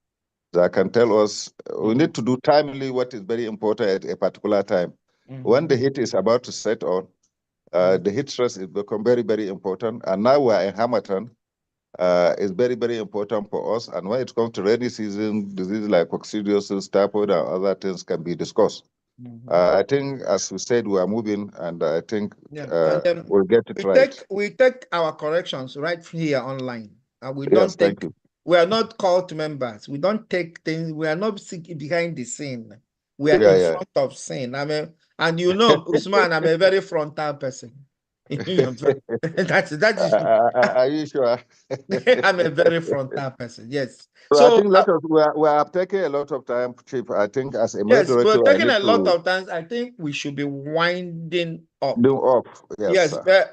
that can tell us, we need to do timely what is very important at a particular time. When the heat is about to set on, the heat stress is become very, very important. And now we're in Hamilton, it's very, very important for us. And when it comes to rainy season, diseases like coccidiosis, typhoid, and other things can be discussed. I think, as we said, we are moving, and I think we'll get it right. We take our corrections right here online. We Yes, don't thank take. you. We are not called members. We don't take things. We are not behind the scene. We are Yeah, in yeah. front of scene. And you know, Usman, I'm a very frontal person. that is. Are you sure? I'm a very frontal person. Yes. So I So think we are taking a lot of time, Chief. I think as a yes, moderator, we're I taking need a lot to of times. I think we should be winding up. do off. Yes, Yes, sir. but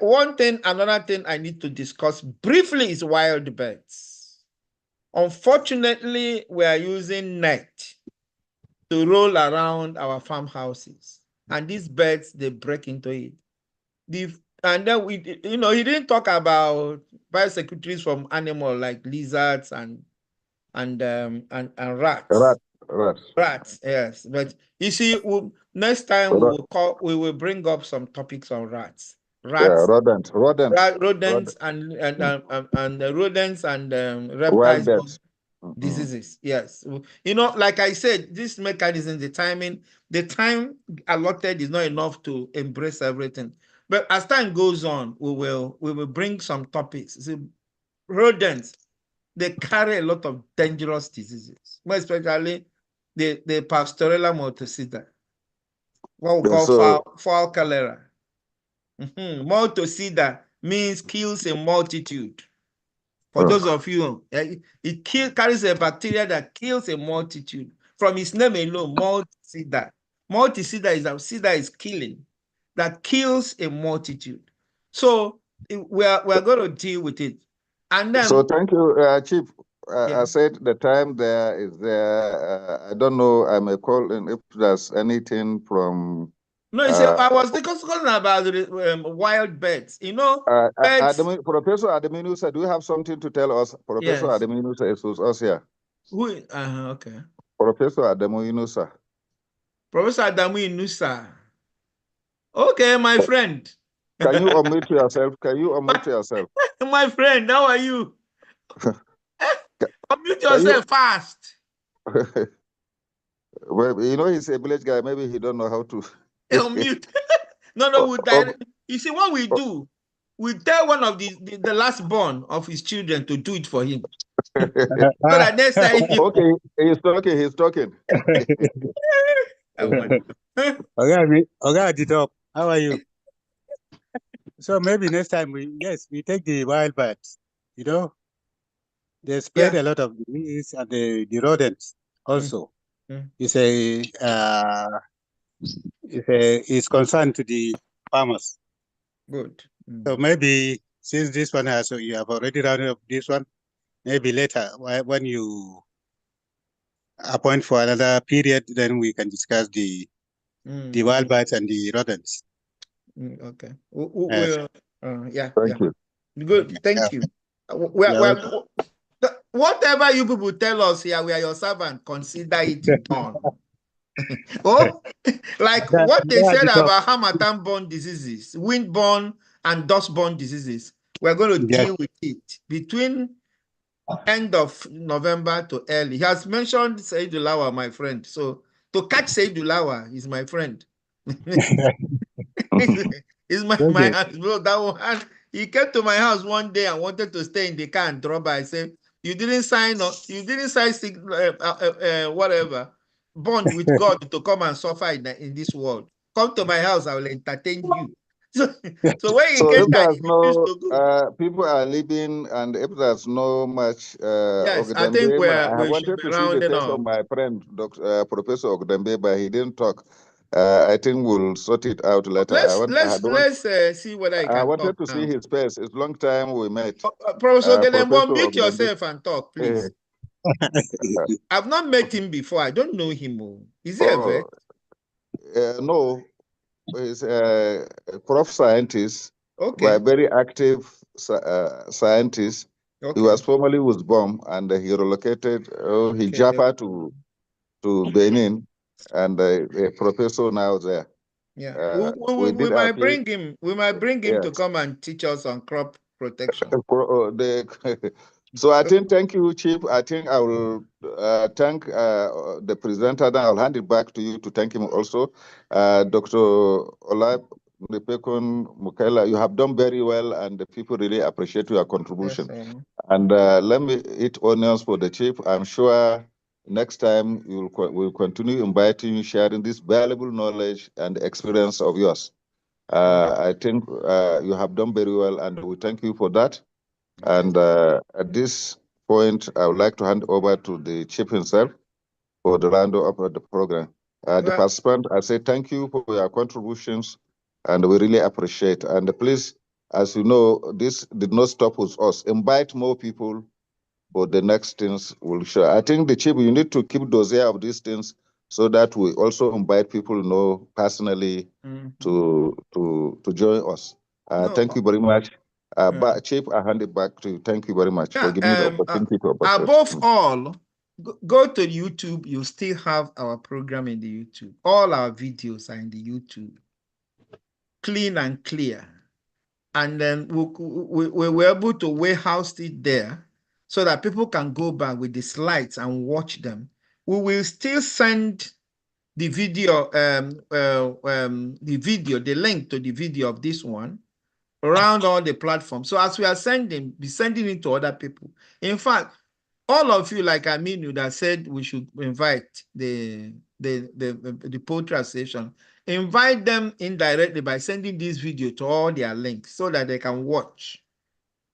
another thing I need to discuss briefly is wild birds. Unfortunately, we are using net to roll around our farmhouses, and these birds, they break into it. And then he didn't talk about biosecurities from animals like lizards and rats. Rats, yes. But you see, next time we will bring up some topics on rats. Rats, rodents, rodents, and rodents and wild reptiles, birds. diseases. Yes, like I said, this mechanism, the time allotted is not enough to embrace everything. But as time goes on, we will bring some topics. See, rodents, they carry a lot of dangerous diseases, more especially the Pastorella multocida, what we call fowl cholera. Multocida means kills a multitude. For those of you, it carries a bacteria that kills a multitude. From its name alone, multicida. Multicida is killing, that kills a multitude. So we are going to deal with it. And then, so thank you, Chief. I said the time there is there. I don't know. I may call in if there's anything from. No, you see, I was discussing about wild birds. Birds. Professor Ademinusa, do you have something to tell us? Professor Ademinusa is with us here. Who? Okay. Professor Ademinusa. Professor Ademinusa. Okay, my friend. Can you unmute yourself? My friend, how are you? Unmute yourself fast. Well, he's a village guy. Maybe he don't know how to. Unmute. No, you see what we do? We tell one of the last born of his children to do it for him. So that next time Okay, he's talking. Okay, at the top. How are you? So maybe next time we take the wild birds. They spread a lot of disease, and the rodents also. It's concerned to the farmers. Good. So maybe since this one you have already rounded up this one, maybe later when you appoint for another period, then we can discuss the wild birds and the rodents. Okay. Thank you. Good. Thank you. Whatever you people tell us here, we are your servant. Consider it done. Like what they said about Hamatan-borne diseases, wind-borne and dust-borne diseases. We're going to deal with it between end of November to early. He has mentioned Said Ulawa, my friend. So to catch Said Ulawa is my friend. He's my bro. That one. He came to my house one day and wanted to stay in the car and drop by. I said, you didn't sign whatever bond with God to come and suffer in this world. Come to my house, I will entertain you. So when he came back, people are leaving, and if there's no much yes, I think I wanted to see the face of my friend, Professor Ogdembe, but he didn't talk. I think we'll sort it out later. Let's see whether I can. I wanted to see his face. It's a long time we met. Professor Ogdembe, mute yourself and talk, please. I've not met him before. I don't know him. Is he a vet? No. is a prof scientist, Okay. by very active scientist. Okay. He was formerly with BOM and he relocated he Japa to Benin and a professor now there. Yeah, we we did might appeal. bring him. We might bring him to come and teach us on crop protection. So I think, thank you, Chief. I think I will thank the presenter. Then I'll hand it back to you to thank him also. Dr. Olanepekun Mukaila, you have done very well, and the people really appreciate your contribution. Yes, and let me eat onions for the Chief. I'm sure next time we'll continue inviting you, sharing this valuable knowledge and experience of yours. I think you have done very well, and we thank you for that. Okay. And at this point, I would like to hand over to the Chief himself for the round up of the program. The participant, I say thank you for your contributions, and we really appreciate. And please, as you know, this did not stop with us. Invite more people for the next things we'll share. I think the Chief, you need to keep dossier of these things so that we also invite people you know personally to join us. Thank you very much. Chief, I hand it back to you. Thank you very much for giving me the opportunity to participate. Above all, go to YouTube. You still have our program in the YouTube. All our videos are in the YouTube, clean and clear. And then we were able to warehouse it there so that people can go back with the slides and watch them. We will still send the video, the link to the video of this one around all the platforms. So as we are be sending it to other people. In fact, all of you, like Aminu, that said we should invite the Poultry Association, invite them indirectly by sending this video to all their links so that they can watch.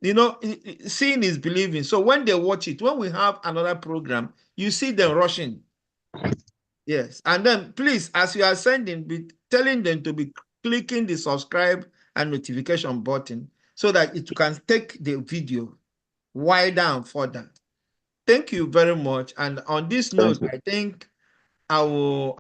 You know, seeing is believing. So when they watch it, when we have another program, you see them rushing. Yes. And then please, as you are sending, be telling them to be clicking the subscribe and notification button so that it can take the video wider and further. Thank you very much. And on this note, I think I will